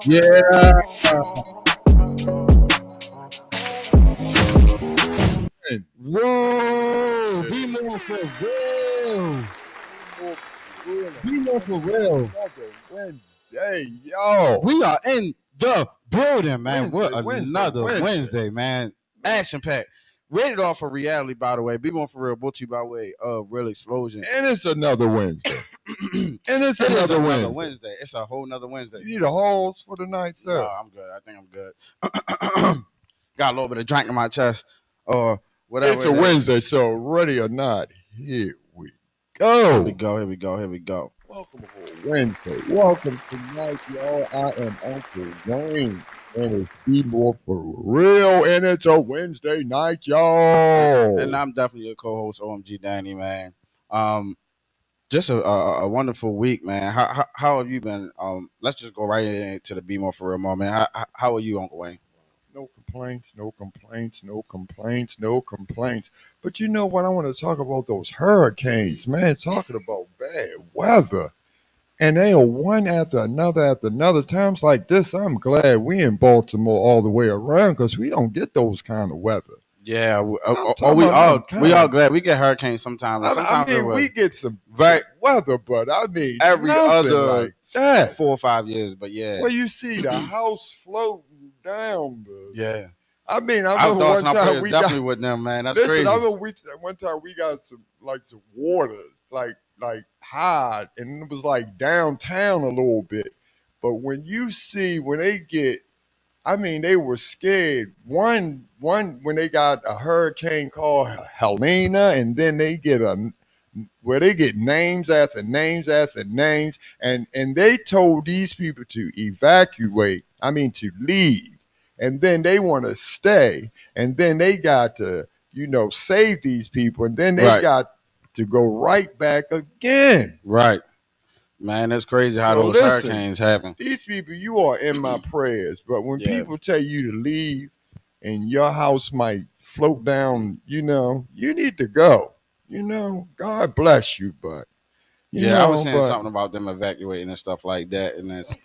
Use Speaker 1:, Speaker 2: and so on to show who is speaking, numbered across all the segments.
Speaker 1: Yeah. Whoa. Be more for real. Be more for real.
Speaker 2: Wednesday, yo.
Speaker 1: We are in the building, man.
Speaker 2: Wednesday,
Speaker 1: What another Wednesday, man. Action packed. Rated off for reality, by the way. Be more for real. Brought to you by way of Real Explosion.
Speaker 2: And it's another Wednesday.
Speaker 1: It's another Wednesday. It's a whole nother Wednesday.
Speaker 2: You need a hose for the night, sir?
Speaker 1: No, I'm good. I think I'm good. Got a little bit of drink in my chest or whatever.
Speaker 2: It's a Wednesday, so ready or not, here we go.
Speaker 1: Here we go.
Speaker 2: Welcome to Wednesday. Welcome tonight, y'all. I am Uncle Wayne, and it's Be More for Real, and it's a Wednesday night, y'all.
Speaker 1: And I'm definitely your co-host, OMG Danny, man. Just a wonderful week, man. How have you been? Let's just go right into the Be More for Real moment. How are you, Uncle Wayne?
Speaker 2: No complaints. But you know what? I want to talk about those hurricanes, man. Talking about bad weather. And they are one after another. Times like this, I'm glad we in Baltimore all the way around because we don't get those kind of weather.
Speaker 1: Yeah, we all glad we get hurricanes sometimes.
Speaker 2: We get some bad weather, but
Speaker 1: every other
Speaker 2: like that.
Speaker 1: 4 or 5 years. But yeah,
Speaker 2: well, you see the house floating down.
Speaker 1: Yeah,
Speaker 2: I remember one time we
Speaker 1: definitely with them, man. That's crazy.
Speaker 2: I remember one time we got some waters, like high, and it was like downtown a little bit. But when they get, they were scared. One when they got a hurricane called Helena, and then they get they get names after names, and they told these people to evacuate. To leave. And then they want to stay, and then they got to, save these people, and then they got to go right back again.
Speaker 1: Right. Man, that's crazy how those hurricanes happen.
Speaker 2: These people, you are in my prayers, but when people tell you to leave and your house might float down, you need to go. God bless you, but
Speaker 1: I was saying something about them evacuating and stuff like that, and that's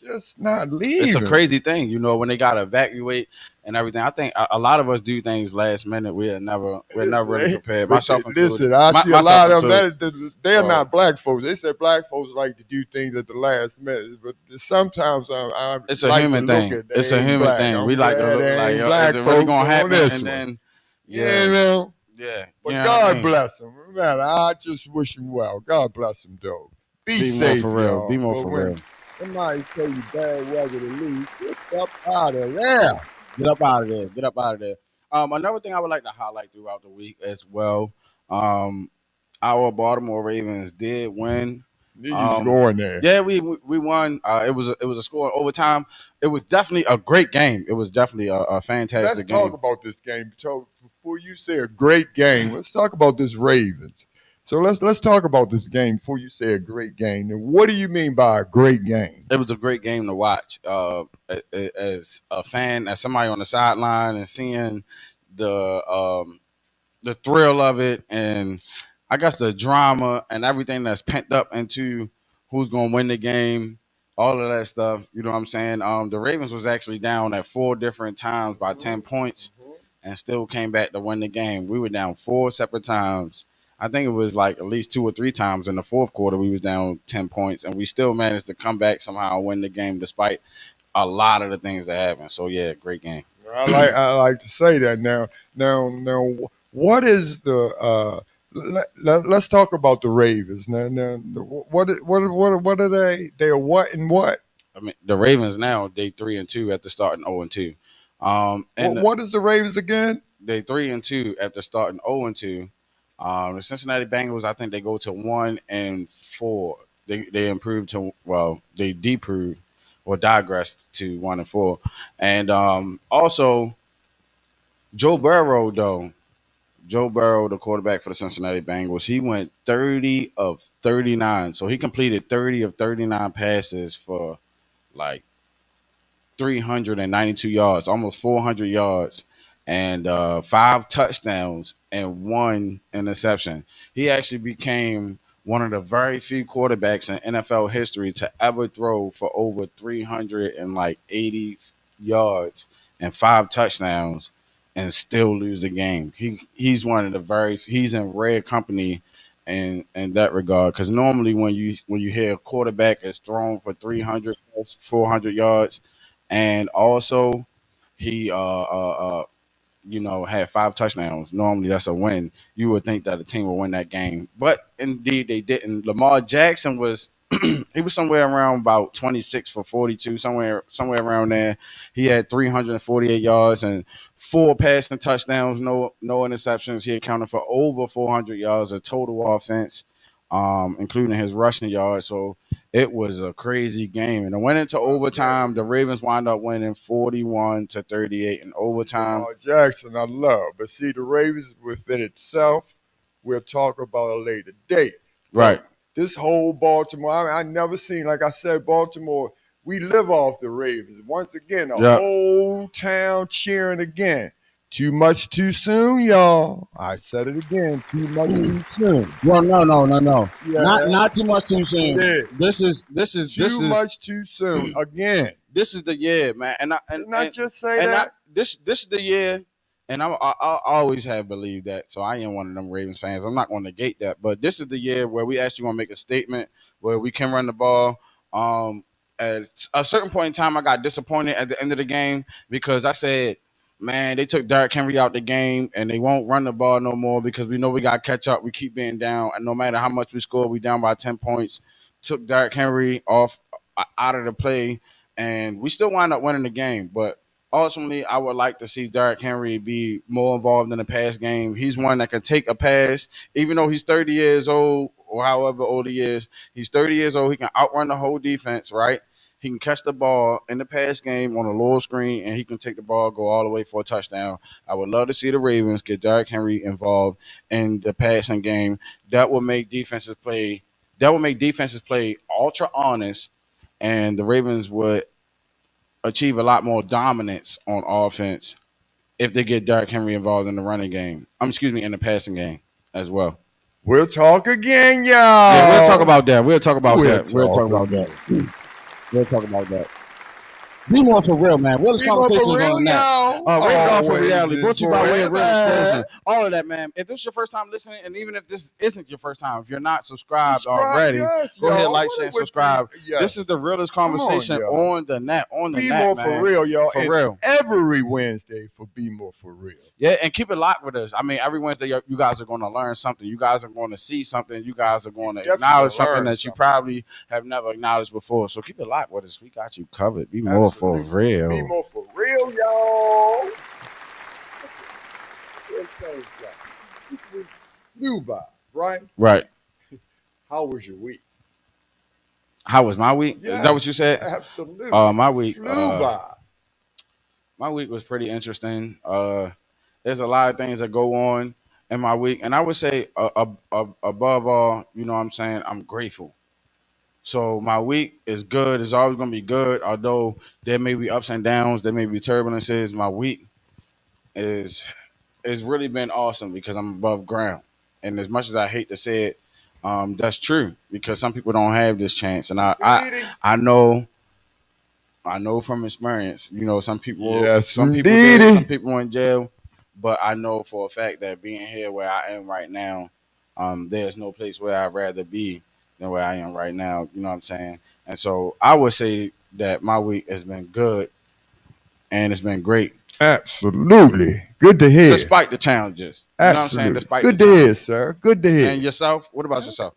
Speaker 2: just not leaving.
Speaker 1: It's a crazy thing, when they gotta evacuate and everything. I think a lot of us do things last minute. We're never really prepared. Myself included.
Speaker 2: Listen, I see a lot of them. They're not black folks. They said black folks like to do things at the last minute, but sometimes
Speaker 1: it's a human thing. It's a human thing. We like to look like, is it really gonna happen? And then,
Speaker 2: yeah. But God bless them. I just wish them well. God bless them, though. Be safe,
Speaker 1: more for real. Be more for real.
Speaker 2: Somebody tell you bad weather to leave. Get up out of there.
Speaker 1: Get up out of there. Another thing I would like to highlight throughout the week as well. Our Baltimore Ravens did win.
Speaker 2: Going there.
Speaker 1: Yeah, we won. It was a score in overtime. It was definitely a great game. It was definitely a fantastic game.
Speaker 2: Let's talk about this game. So before you say a great game, let's talk about this Ravens. So let's talk about this game before you say a great game. And what do you mean by a great game?
Speaker 1: It was a great game to watch. As a fan, as somebody on the sideline, and seeing the thrill of it, and I guess the drama and everything that's pent up into who's going to win the game, all of that stuff. You know what I'm saying? The Ravens was actually down at 4 different times by 10 points, and still came back to win the game. We were down 4 separate times. I think it was like at least 2 or 3 times in the fourth quarter we was down 10 points, and we still managed to come back somehow and win the game despite a lot of the things that happened. So yeah, great game.
Speaker 2: I like to say that now. What is the Let's talk about the Ravens now. What are they? They are what and what?
Speaker 1: I mean, the Ravens now they 3-2 after starting 0-2. And
Speaker 2: What is the Ravens again?
Speaker 1: they 3-2 after starting 0-2. The Cincinnati Bengals, I think they go to 1-4. They improved to they deproved or digressed to 1-4, and also Joe Burrow, the quarterback for the Cincinnati Bengals, he went 30 of 39, so he completed 30 of 39 passes for like 392 yards, almost 400 yards, and 5 touchdowns and 1 interception. He actually became one of the very few quarterbacks in NFL history to ever throw for over 380 yards and 5 touchdowns and still lose the game. He's one of the he's in rare company in that regard, because normally when you hear a quarterback is thrown for 300 plus 400 yards, and also he had 5 touchdowns. Normally that's a win. You would think that the team would win that game, but indeed they didn't. Lamar Jackson was he was somewhere around about 26 for 42, somewhere around there. He had 348 yards and 4 passing touchdowns, no interceptions. He accounted for over 400 yards of total offense, including his rushing yards. So it was a crazy game, and it went into overtime. The Ravens wound up winning 41-38 in overtime.
Speaker 2: Jackson, I love, but see the Ravens within itself. We'll talk about a later date.
Speaker 1: Right.
Speaker 2: This whole Baltimore, I never seen, like I said, Baltimore. We live off the Ravens. Once again, the whole town cheering again. Too much too soon, y'all. I said it again. Too much too soon.
Speaker 1: Well, no.
Speaker 2: Yeah.
Speaker 1: Not too much too soon.
Speaker 2: Yeah.
Speaker 1: This is
Speaker 2: Too much too soon again.
Speaker 1: This is the year, man.
Speaker 2: Didn't I just say that?
Speaker 1: This is the year, and I always have believed that. So I am one of them Ravens fans. I'm not going to negate that, but this is the year where we actually want to make a statement where we can run the ball. At a certain point in time, I got disappointed at the end of the game because I said, man, they took Derrick Henry out the game and they won't run the ball no more because we know we got to catch up. We keep being down, and no matter how much we score, we down by 10 points. Took Derrick Henry off out of the play, and we still wind up winning the game. But ultimately, I would like to see Derrick Henry be more involved in the pass game. He's one that can take a pass, even though he's 30 years old or however old he is. He's 30 years old. He can outrun the whole defense, right? He can catch the ball in the pass game on a lower screen, and he can take the ball, go all the way for a touchdown. I would love to see the Ravens get Derrick Henry involved in the passing game. That would make defenses play. That would make defenses play ultra honest, and the Ravens would achieve a lot more dominance on offense if they get Derrick Henry involved in the running game. In the passing game as well.
Speaker 2: We'll talk again, y'all.
Speaker 1: Yeah, we'll talk about that. We'll talk about that.
Speaker 3: We'll talk about that. BMore4Real, man. What is conversation on that?
Speaker 1: Radar for reality. Brought to you by Way of Real
Speaker 2: forever.
Speaker 1: Explosion. All of that, man. If this is your first time listening, and even if this isn't your first time, if you're not subscribed already,
Speaker 2: yes,
Speaker 1: go ahead,
Speaker 2: y'all.
Speaker 1: like, share, and subscribe.
Speaker 2: Yes.
Speaker 1: This is the realest conversation
Speaker 2: y'all.
Speaker 1: on the net.
Speaker 2: Be more for real, y'all.
Speaker 1: For real.
Speaker 2: Every Wednesday for Be More for Real.
Speaker 1: Yeah, and keep it locked with us. I mean, every Wednesday, you guys are going to learn something. You guys are going to see something. You guys are going to acknowledge something that you probably have never acknowledged before. So keep it locked with us. We got you covered. Be more for real.
Speaker 2: Be more for real, y'all. Flew by, right?
Speaker 1: Right.
Speaker 2: How was your week?
Speaker 1: How was my week?
Speaker 2: Yeah,
Speaker 1: is that what you said?
Speaker 2: Absolutely.
Speaker 1: My week
Speaker 2: flew by.
Speaker 1: My week was pretty interesting. There's a lot of things that go on in my week, and I would say above all, you know what I'm saying, I'm grateful. So my week is good. It's always going to be good, although there may be ups and downs, there may be turbulences. My week is it's really been awesome because I'm above ground, and as much as I hate to say it, that's true because some people don't have this chance, and I know. I know from experience, you know, some people did, some people in jail, but I know for a fact that being here where I am right now, there's no place where I'd rather be than where I am right now. You know what I'm saying? And so I would say that my week has been good and it's been great.
Speaker 2: Absolutely. Good to hear.
Speaker 1: despite the challenges. You know what I'm saying?
Speaker 2: Absolutely.
Speaker 1: Despite the
Speaker 2: Good to
Speaker 1: challenges.
Speaker 2: hear, sir. Good to hear.
Speaker 1: And yourself? What about yourself?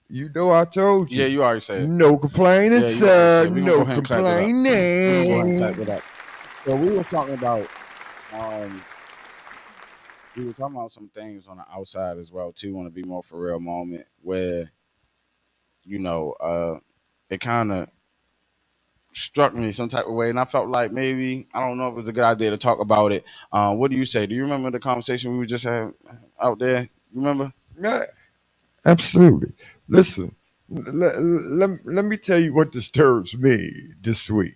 Speaker 2: You know I told you.
Speaker 1: Yeah, you already said it.
Speaker 2: No complaining,
Speaker 1: Yeah, you already
Speaker 2: sir.
Speaker 1: said it. We're gonna go
Speaker 2: No
Speaker 1: ahead and clap it up.
Speaker 3: We're gonna go ahead and
Speaker 2: complaining.
Speaker 3: clap it up. So we were talking about
Speaker 1: some things on the outside as well too. Want to be more for real moment where it kind of struck me some type of way, and I felt like maybe I don't know if it was a good idea to talk about it. What do you say? Do you remember the conversation we were just having out there? You remember?
Speaker 2: Yeah, absolutely. Listen, let me tell you what disturbs me this week.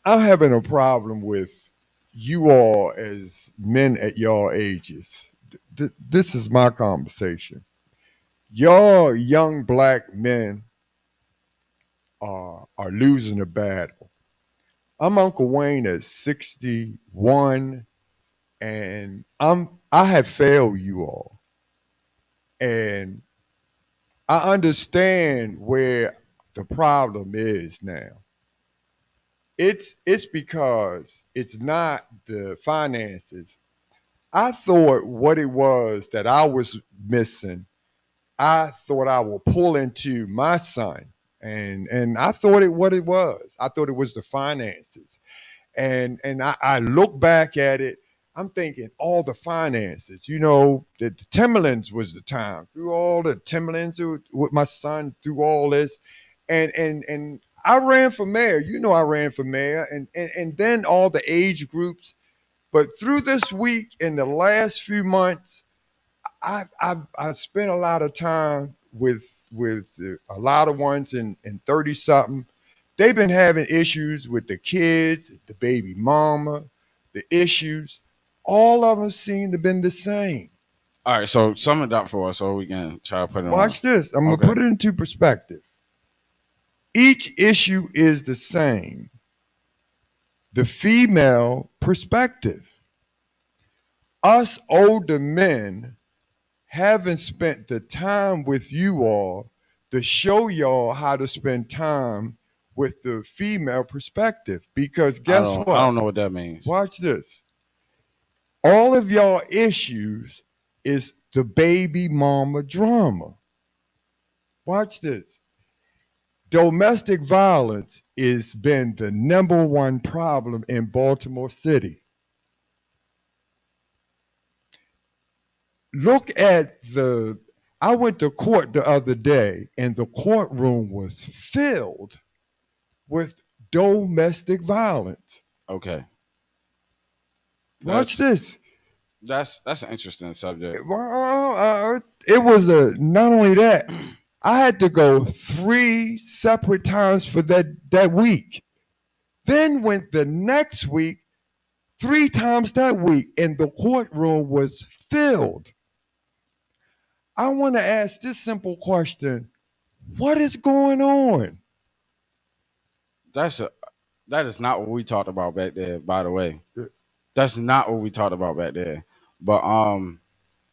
Speaker 2: I'm having a problem with you all as men at your ages. This is my conversation. Y'all young black men are losing the battle. I'm Uncle Wayne at 61, and I have failed you all, and I understand where the problem is now. It's because it's not the finances. I thought what it was that I was missing. I thought I would pull into my son, and I thought it what it was. I thought it was the finances, and I look back at it. I'm thinking all the finances. The Timberlands was the time through all the Timberlands with my son through all this, and I ran for mayor. I ran for mayor, and then all the age groups. But through this week in the last few months, I spent a lot of time with a lot of ones in 30 something. They've been having issues with the kids, the baby mama, the issues. All of them seem to have been the same.
Speaker 1: All right, so sum it up for us so we can try to put it on.
Speaker 2: Watch this. I'm gonna put it into perspective. Each issue is the same. The female perspective. Us older men haven't spent the time with you all to show y'all how to spend time with the female perspective. Because guess what?
Speaker 1: I don't know what that means.
Speaker 2: Watch this. All of y'all issues is the baby mama drama. Watch this. Domestic violence has been the number one problem in Baltimore City. Look at I went to court the other day, and the courtroom was filled with domestic violence.
Speaker 1: Okay.
Speaker 2: Watch this.
Speaker 1: That's an interesting subject.
Speaker 2: It was not only that, I had to go 3 separate times for that week. Then went the next week, 3 times that week, and the courtroom was filled. I want to ask this simple question. What is going on?
Speaker 1: That is not what we talked about back there, by the way. That's not what we talked about back there. But on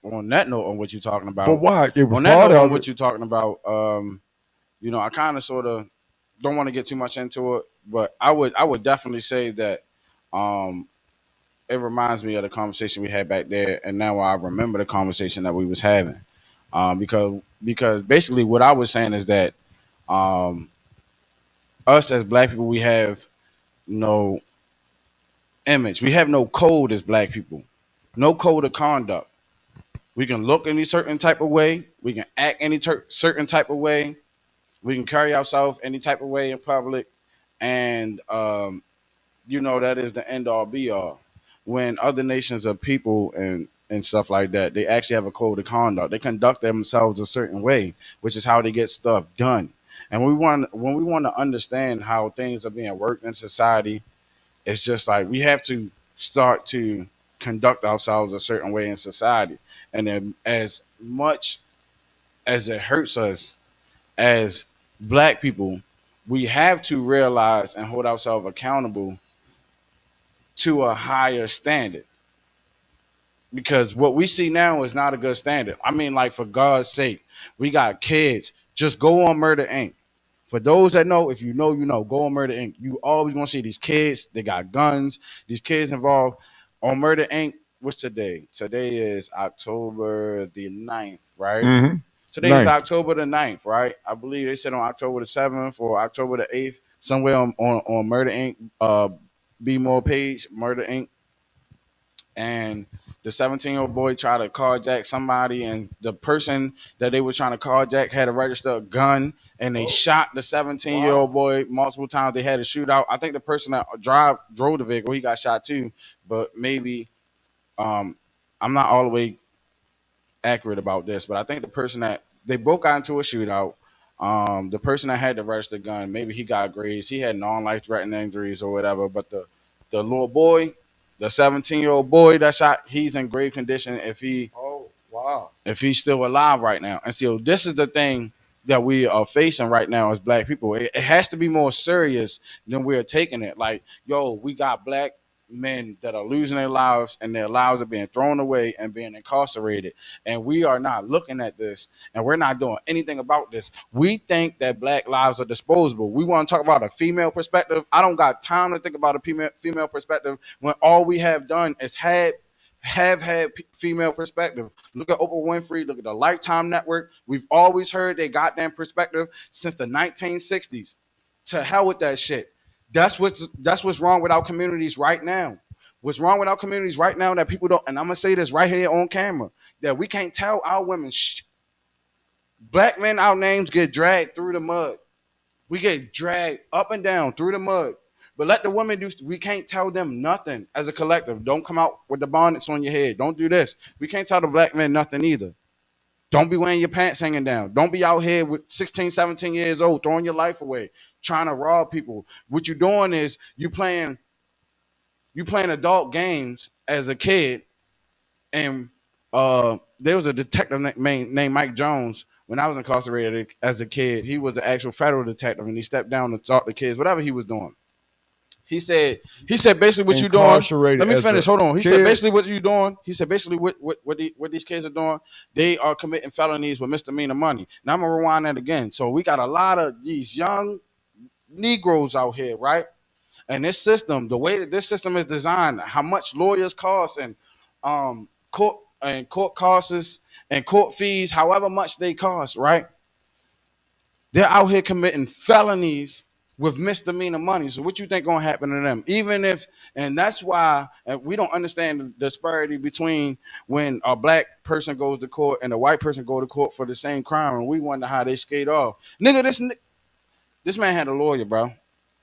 Speaker 1: that note, on what you're talking about,
Speaker 2: but watch, it was
Speaker 1: on that
Speaker 2: part
Speaker 1: note,
Speaker 2: of
Speaker 1: on what you're talking about, I kind of sort of don't want to get too much into it, but I would definitely say that it reminds me of the conversation we had back there, and now I remember the conversation that we was having, because basically what I was saying is that us as black people, we have no image, we have no code as black people, no code of conduct. We can look any certain type of way, we can act any certain type of way, we can carry ourselves any type of way in public, and that is the end all be all. When other nations of people and stuff like that, they actually have a code of conduct. They conduct themselves a certain way, which is how they get stuff done. And when we want to understand how things are being worked in society, it's just like we have to start to conduct ourselves a certain way in society. And then as much as it hurts us as black people, we have to realize and hold ourselves accountable to a higher standard. Because what we see now is not a good standard. I mean, like, for God's sake, we got kids. Just go on Murder Inc. For those that know, if you know, you know. Go on Murder Inc. You always gonna see these kids. They got guns. These kids involved on Murder Inc. What's today? Today is October the 9th, right?
Speaker 2: Mm-hmm.
Speaker 1: Today is October the 9th, right? I believe they said on October the 7th or October the 8th, somewhere on Murder Inc. BMore page, Murder Inc. And the 17-year-old boy tried to carjack somebody, and the person that they were trying to carjack had a registered gun, and they shot the 17-year-old boy multiple times. They had a shootout. I think the person that drove the vehicle, he got shot too, but maybe I'm not all the way accurate about this, but I think the person that they both got into a shootout. The person that had the registered gun, maybe he got grazed. He had non-life threatening injuries or whatever. But the little boy, the 17-year-old boy that shot, he's in grave condition if he's still alive right now. And so this is the thing that we are facing right now as black people. It has to be more serious than we're taking it. Like, yo, we got black men that are losing their lives and their lives are being thrown away and being incarcerated. And we are not looking at this and we're not doing anything about this. We think that black lives are disposable. We want to talk about a female perspective. I don't got time to think about a female perspective when all we have done is have had female perspective. Look at Oprah Winfrey. Look at the Lifetime Network. We've always heard their goddamn perspective since the 1960s. To hell with that shit. That's what's wrong with our communities right now. What's wrong with our communities right now that people don't, and I'm gonna say this right here on camera, that we can't tell our women, black men, our names get dragged through the mud. We get dragged up and down through the mud. But let the women do. We can't tell them nothing as a collective. Don't come out with the bonnets on your head. Don't do this. We can't tell the black men nothing either. Don't be wearing your pants hanging down. Don't be out here with 16, 17 years old, throwing your life away, trying to rob people. What you're doing is you playing adult games as a kid. And there was a detective named Mike Jones when I was incarcerated as a kid. He was the actual federal detective, and he stepped down to talk to kids, whatever he was doing. He said basically what you doing. Let me finish. Hold on. He said basically what you doing. He said basically what these kids are doing. They are committing felonies with misdemeanor money. Now I'm gonna rewind that again. So we got a lot of these young Negroes out here, right? And this system, the way that this system is designed, how much lawyers cost and court costs and court fees, however much they cost, right? They're out here committing felonies with misdemeanor money. So what you think gonna happen to them? Even if, and that's why we don't understand the disparity between when a black person goes to court and a white person go to court for the same crime, and we wonder how they skate off. Nigga, this man had a lawyer, bro.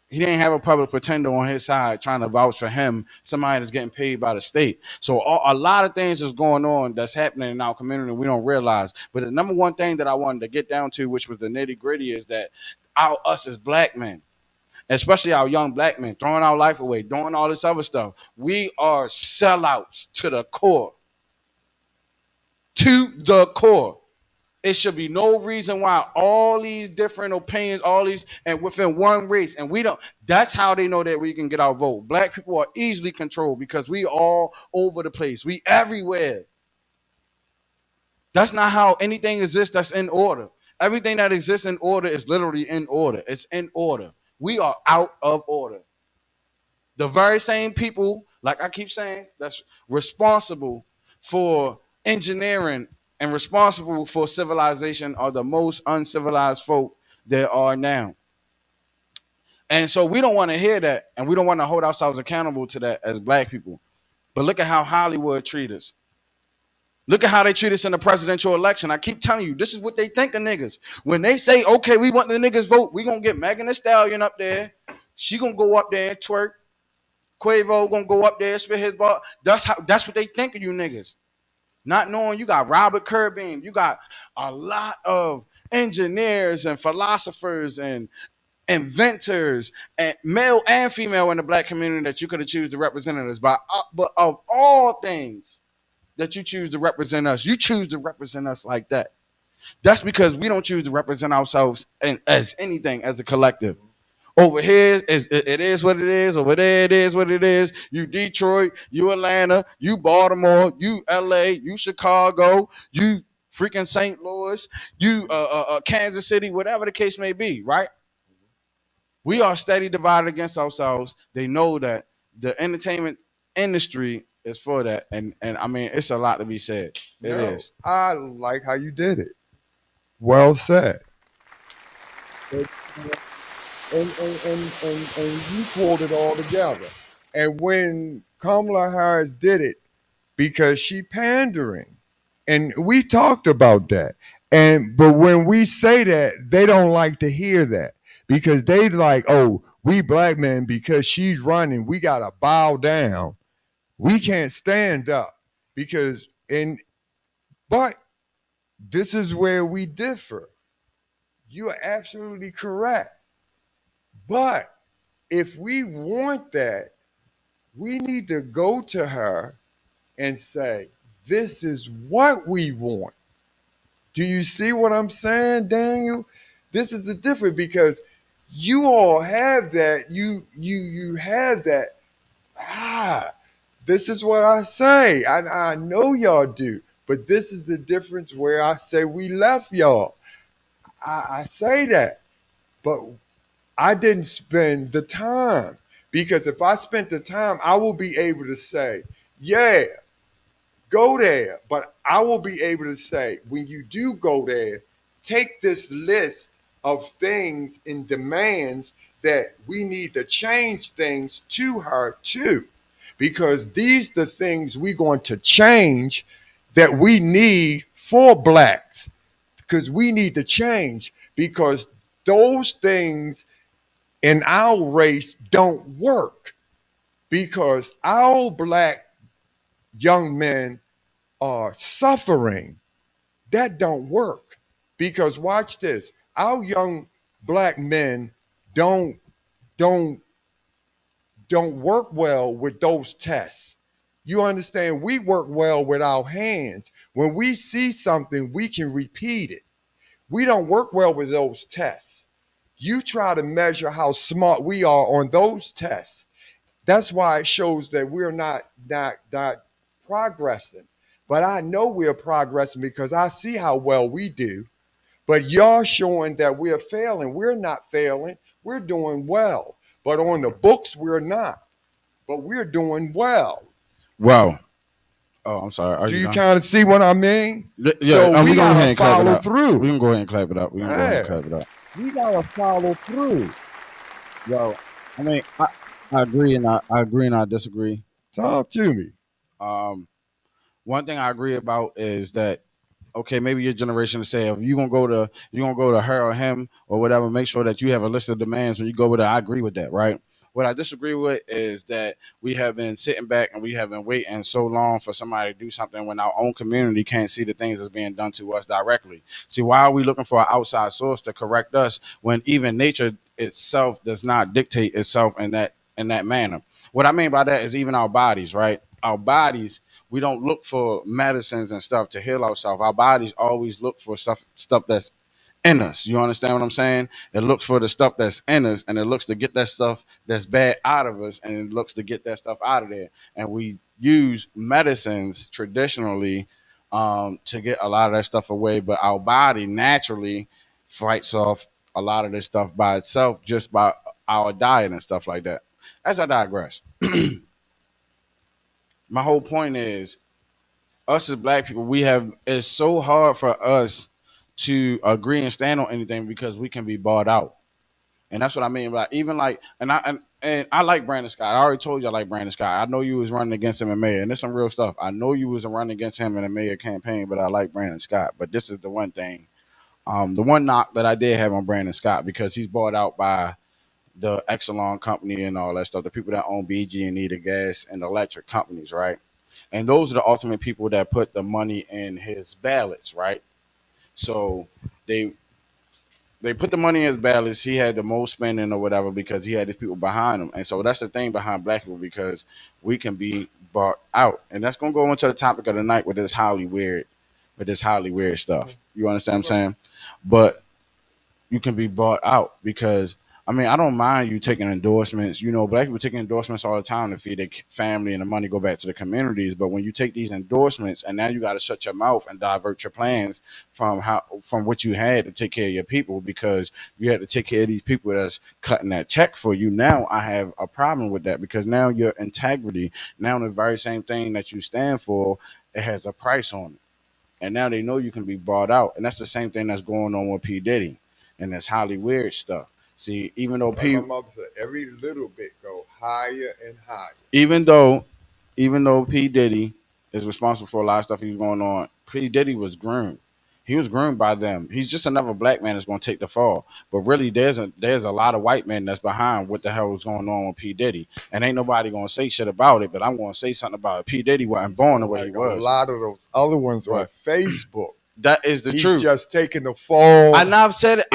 Speaker 1: He didn't have a public pretender on his side trying to vouch for him, somebody that's getting paid by the state. So a lot of things is going on that's happening in our community we don't realize. But the number one thing that I wanted to get down to, which was the nitty gritty, is that us as black men, especially our young black men, throwing our life away, doing all this other stuff, we are sellouts to the core. To the core. It should be no reason why all these different opinions, all these, and within one race, and we don't. That's how they know that we can get our vote. Black people are easily controlled because we all over the place. We everywhere. That's not how anything exists that's in order. Everything that exists in order is literally in order. It's in order. We are out of order. The very same people, like I keep saying, that's responsible for engineering and responsible for civilization are the most uncivilized folk there are now. And so we don't want to hear that, and we don't want to hold ourselves accountable to that as black people. But look at how Hollywood treat us. Look at how they treat us in the presidential election. I keep telling you, this is what they think of niggas. When they say, okay, we want the niggas vote, we going to get Megan Thee Stallion up there. She going to go up there and twerk. Quavo going to go up there and spit his ball. That's what they think of you niggas. Not knowing you got Robert Curbeam, you got a lot of engineers and philosophers and inventors, and male and female in the black community that you could have choose to represent us. But of all things that you choose to represent us, you choose to represent us like that. That's because we don't choose to represent ourselves as anything as a collective. Over here, it is what it is. Over there, it is what it is. You Detroit, you Atlanta, you Baltimore, you LA, you Chicago, you freaking St. Louis, you Kansas City, whatever the case may be, right? We are steady divided against ourselves. They know that the entertainment industry is for that, and I mean it's a lot to be said. It
Speaker 2: No,
Speaker 1: is.
Speaker 2: I like how you did it. Well said. And you pulled it all together. And when Kamala Harris did it, because she pandering, and we talked about that. And but when we say that, they don't like to hear that because they like, oh, we black men because she's running, we gotta bow down. We can't stand up because and but this is where we differ. You are absolutely correct. But if we want that, we need to go to her and say, this is what we want. Do you see what I'm saying, Daniel? This is the difference because you all have that. You have that. Ah, this is what I say. I know y'all do. But this is the difference where I say we left y'all. I say that. But I didn't spend the time because if I spent the time, I will be able to say, yeah, go there. But I will be able to say, when you do go there, take this list of things and demands that we need to change things to her too. Because these are the things we're going to change that we need for blacks. Because we need to change because those things in our race don't work because our black young men are suffering. That don't work because watch this. Our young black men don't don't don't work well with those tests. You understand? We work well with our hands. When we see something, we can repeat it. We don't work well with those tests. You try to measure how smart we are on those tests. That's why it shows that we're not progressing. But I know we're progressing because I see how well we do. But y'all showing that we're failing. We're not failing. We're doing well. But on the books, we're not. But we're doing well.
Speaker 1: Well, oh, I'm sorry. Are
Speaker 2: Do
Speaker 1: you
Speaker 2: you
Speaker 1: done?
Speaker 2: kind of see what I mean?
Speaker 1: Yeah,
Speaker 2: So
Speaker 1: we
Speaker 2: we
Speaker 1: can go ahead
Speaker 2: gotta
Speaker 1: and clap it
Speaker 2: follow
Speaker 1: up. We
Speaker 2: through.
Speaker 1: can go ahead and clap it up. We can go ahead and
Speaker 2: Yeah.
Speaker 1: clap it up.
Speaker 3: We gotta follow through. Yo, I mean, I agree and I agree and I disagree.
Speaker 2: Talk to me.
Speaker 1: Um, One thing I agree about is that okay, maybe your generation to say if you gonna go to her or him or whatever, make sure that you have a list of demands when you go with her. I agree with that, right? What I disagree with is that we have been sitting back and we have been waiting so long for somebody to do something when our own community can't see the things that's being done to us directly. See, why are we looking for an outside source to correct us when even nature itself does not dictate itself in that manner? What I mean by that is even our bodies, right? Our bodies, we don't look for medicines and stuff to heal ourselves. Our bodies always look for stuff that's in us. You understand what I'm saying? It looks for the stuff that's in us, and it looks to get that stuff that's bad out of us, and it looks to get that stuff out of there. And we use medicines traditionally to get a lot of that stuff away, but our body naturally fights off a lot of this stuff by itself just by our diet and stuff like that. As I digress, my whole point is us as black people, we have it's so hard for us to agree and stand on anything because we can be bought out. And that's what I mean by even like and I like Brandon Scott. I already told you I like Brandon Scott. I know you was running against him in mayor, and there's some real stuff. I know you was running against him in a mayor campaign, but I like Brandon Scott. But this is the one thing. The one knock that I did have on Brandon Scott because he's bought out by the Exelon company and all that stuff, the people that own BG&E, the gas and electric companies, right? And those are the ultimate people that put the money in his ballots, right? So they they put the money in his ballots. He had the most spending or whatever because he had these people behind him. And so that's the thing behind black people because we can be bought out. And that's gonna go into the topic of the night with this highly weird stuff. You understand what I'm saying? But you can be bought out because I mean, I don't mind you taking endorsements. You know, black people taking endorsements all the time to feed their family and the money go back to the communities. But when you take these endorsements and now you got to shut your mouth and divert your plans from what you had to take care of your people because you had to take care of these people that's cutting that check for you. Now I have a problem with that because now your integrity, now the very same thing that you stand for, it has a price on it. And now they know you can be bought out. And that's the same thing that's going on with P. Diddy and this HOLLYWEIRD stuff. See, even though
Speaker 2: my mother said, every little bit go higher and higher.
Speaker 1: even though P. Diddy is responsible for a lot of stuff he was going on, P. Diddy was groomed. He was groomed by them. He's just another black man that's going to take the fall. But really, there's a lot of white men that's behind what the hell was going on with P. Diddy. And ain't nobody going to say shit about it, but I'm going to say something about it. P. Diddy wasn't born the way he was.
Speaker 2: A lot of those other ones on Facebook.
Speaker 1: That is the truth.
Speaker 2: He's just taking the fall.
Speaker 1: And I've said it.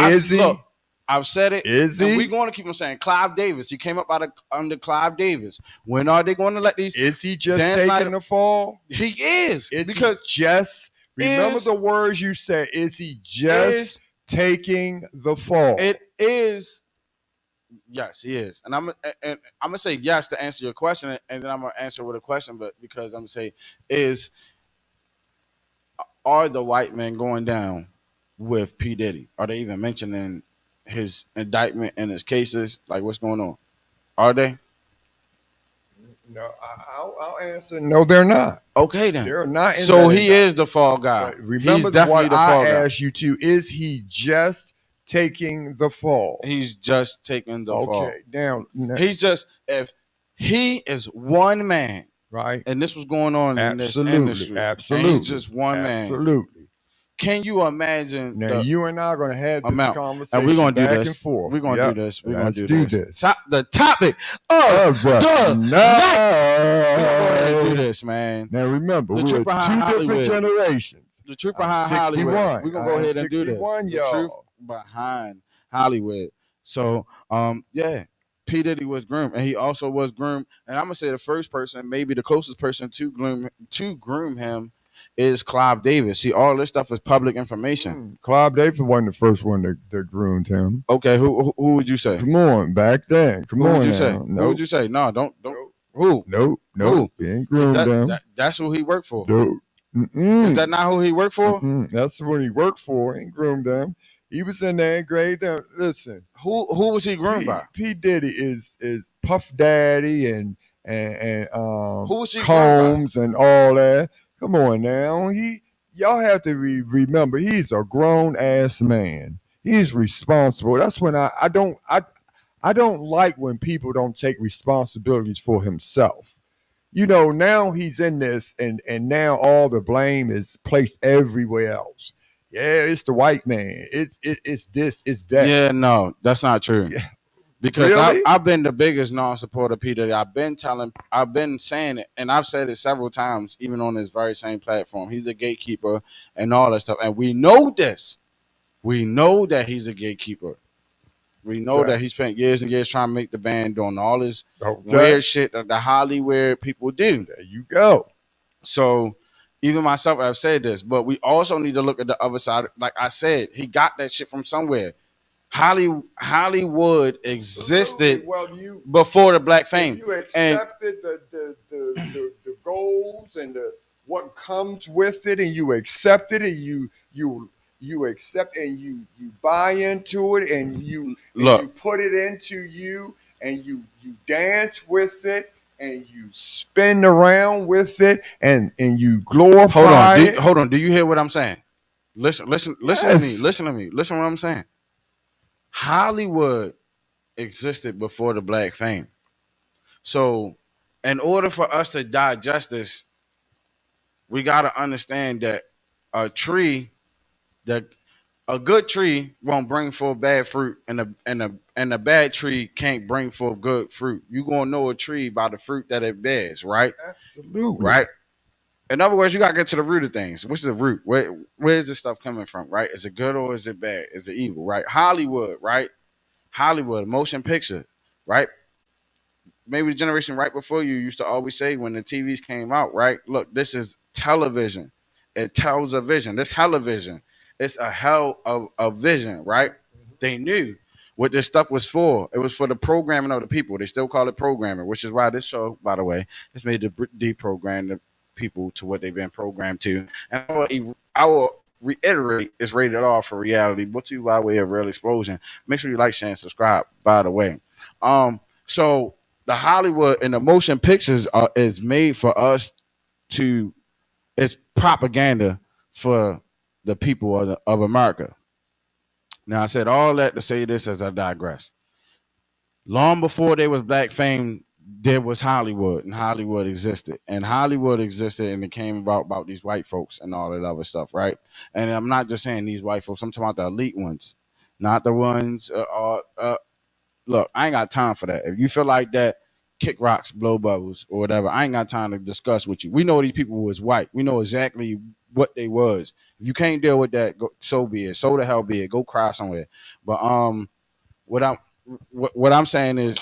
Speaker 1: I've said it.
Speaker 2: Is he?
Speaker 1: We're going to keep on saying Clive Davis. He came up under Clive Davis. When are they going to let these?
Speaker 2: Is he just taking the fall?
Speaker 1: He is.
Speaker 2: Because just remember the words you said. Is he just taking the fall?
Speaker 1: It is. Yes, he is. And I'm gonna say yes to answer your question, and then I'm gonna answer with a question. But because I'm gonna say are the white men going down with P. Diddy? Are they even mentioning his indictment and his cases? Like, what's going on? Are they?
Speaker 2: No, I'll answer. No, they're not.
Speaker 1: Okay, then.
Speaker 2: They're not.
Speaker 1: So he is the fall guy.
Speaker 2: But remember what I asked you to. Is he just taking the fall?
Speaker 1: He's just taking the fall.
Speaker 2: Okay, now.
Speaker 1: He's just, if he is one man.
Speaker 2: Right.
Speaker 1: And this was going on in this industry.
Speaker 2: Absolutely.
Speaker 1: And he's just one man.
Speaker 2: Absolutely.
Speaker 1: Can you imagine?
Speaker 2: Now, you and I are going to have this conversation
Speaker 1: and we're going to do
Speaker 2: back
Speaker 1: this.
Speaker 2: and forth.
Speaker 1: We're going to do this. We're going to
Speaker 2: do this.
Speaker 1: The topic of the night. We're going to do this, man.
Speaker 2: Now, remember, we're two different generations.
Speaker 1: The truth behind Hollywood. We're going to go ahead and do this. The truth behind Hollywood. So, yeah. P. Diddy was groomed, and he also was groomed. And I'm gonna say the first person, maybe the closest person to groom him, is Clive Davis. See, all this stuff is public information.
Speaker 2: Clive Davis wasn't the first one that groomed him.
Speaker 1: Okay, who would you say?
Speaker 2: Come on, back then. Who
Speaker 1: would you say? Who would you say? No, don't. Who?
Speaker 2: Nope. He ain't groomed him.
Speaker 1: That's who he worked for.
Speaker 2: Nope.
Speaker 1: Is that not who he worked for?
Speaker 2: That's what he worked for. He ain't groomed them. He was in there and graded them. Listen,
Speaker 1: who was he groomed by?
Speaker 2: P. Diddy is Puff Daddy and
Speaker 1: who was he
Speaker 2: Combs and all that. Come on now, y'all have to remember he's a grown ass man. He's responsible. That's when I don't like when people don't take responsibilities for himself. You know, now he's in this and now all the blame is placed everywhere else. Yeah, it's the white man. It's this, it's that.
Speaker 1: Yeah, no, that's not true.
Speaker 2: Yeah.
Speaker 1: Because
Speaker 2: really?
Speaker 1: I've been the biggest non-supporter of P. Diddy. I've been saying it, and I've said it several times, even on this very same platform. He's a gatekeeper and all that stuff. And we know this. We know that he's a gatekeeper. We know that he spent years and years trying to make the band doing all this weird shit that the HOLLYWEIRD people do.
Speaker 2: There you go.
Speaker 1: So even myself, I've said this, but we also need to look at the other side. Like I said, he got that shit from somewhere. Hollywood existed before the black fame.
Speaker 2: You accepted the goals and what comes with it, and you accept it, and you accept and you buy into it, and you put it into you, and you dance with it. And you spin around with it, and you glorify it.
Speaker 1: Hold on. Do you hear what I'm saying? Listen to me. Listen to me. Listen to what I'm saying. Hollywood existed before the black fame. So, in order for us to digest this, we got to understand that a good tree won't bring forth bad fruit, and a bad tree can't bring forth good fruit. You gonna know a tree by the fruit that it bears, right?
Speaker 2: Absolutely.
Speaker 1: Right. In other words, you gotta get to the root of things. What's the root? Where's this stuff coming from? Right? Is it good or is it bad? Is it evil? Right? Hollywood, right? Hollywood, motion picture, right? Maybe the generation right before you used to always say when the TVs came out, right? Look, this is television. It tells a vision. This television. It's a hell of a vision, right? They knew. what this stuff was for. It was for the programming of the people. They still call it programming, which is why this show, by the way, is made to deprogram the people to what they've been programmed to. And I will reiterate, it's rated R for reality. Brought to you by way of Real Explosion. Make sure you like, share, and subscribe, by the way. So the Hollywood and the motion pictures is made for us to, it's propaganda for the people of America. Now, I said all that to say this as I digress. Long before there was black fame, there was Hollywood, and Hollywood existed. And Hollywood existed, and it came about these white folks and all that other stuff, right? And I'm not just saying these white folks. I'm talking about the elite ones, not the ones. Look, I ain't got time for that. If you feel like that, kick rocks, blow bubbles, or whatever. I ain't got time to discuss with you. We know these people was white. We know exactly what they was. If you can't deal with that, so be it. So the hell be it. Go cry somewhere. But what I'm saying is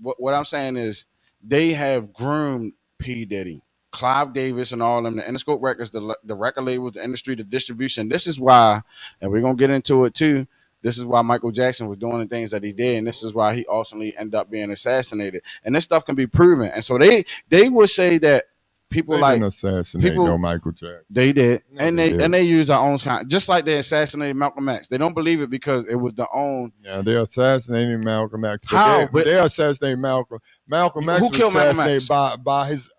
Speaker 1: what I'm saying is they have groomed P. Diddy, Clive Davis, and all of them, the Interscope Records, the record labels, the industry, the distribution. This is why, and we're gonna get into it too. This is why Michael Jackson was doing the things that he did, and this is why he ultimately ended up being assassinated. And this stuff can be proven. And so they would say that people
Speaker 2: they didn't assassinate no Michael Jackson.
Speaker 1: They did, and they use our own kind, just like they assassinated Malcolm X. They don't believe it because it was their own.
Speaker 2: Yeah, they assassinated Malcolm X.
Speaker 1: How?
Speaker 2: But they assassinated Malcolm. Malcolm X was assassinated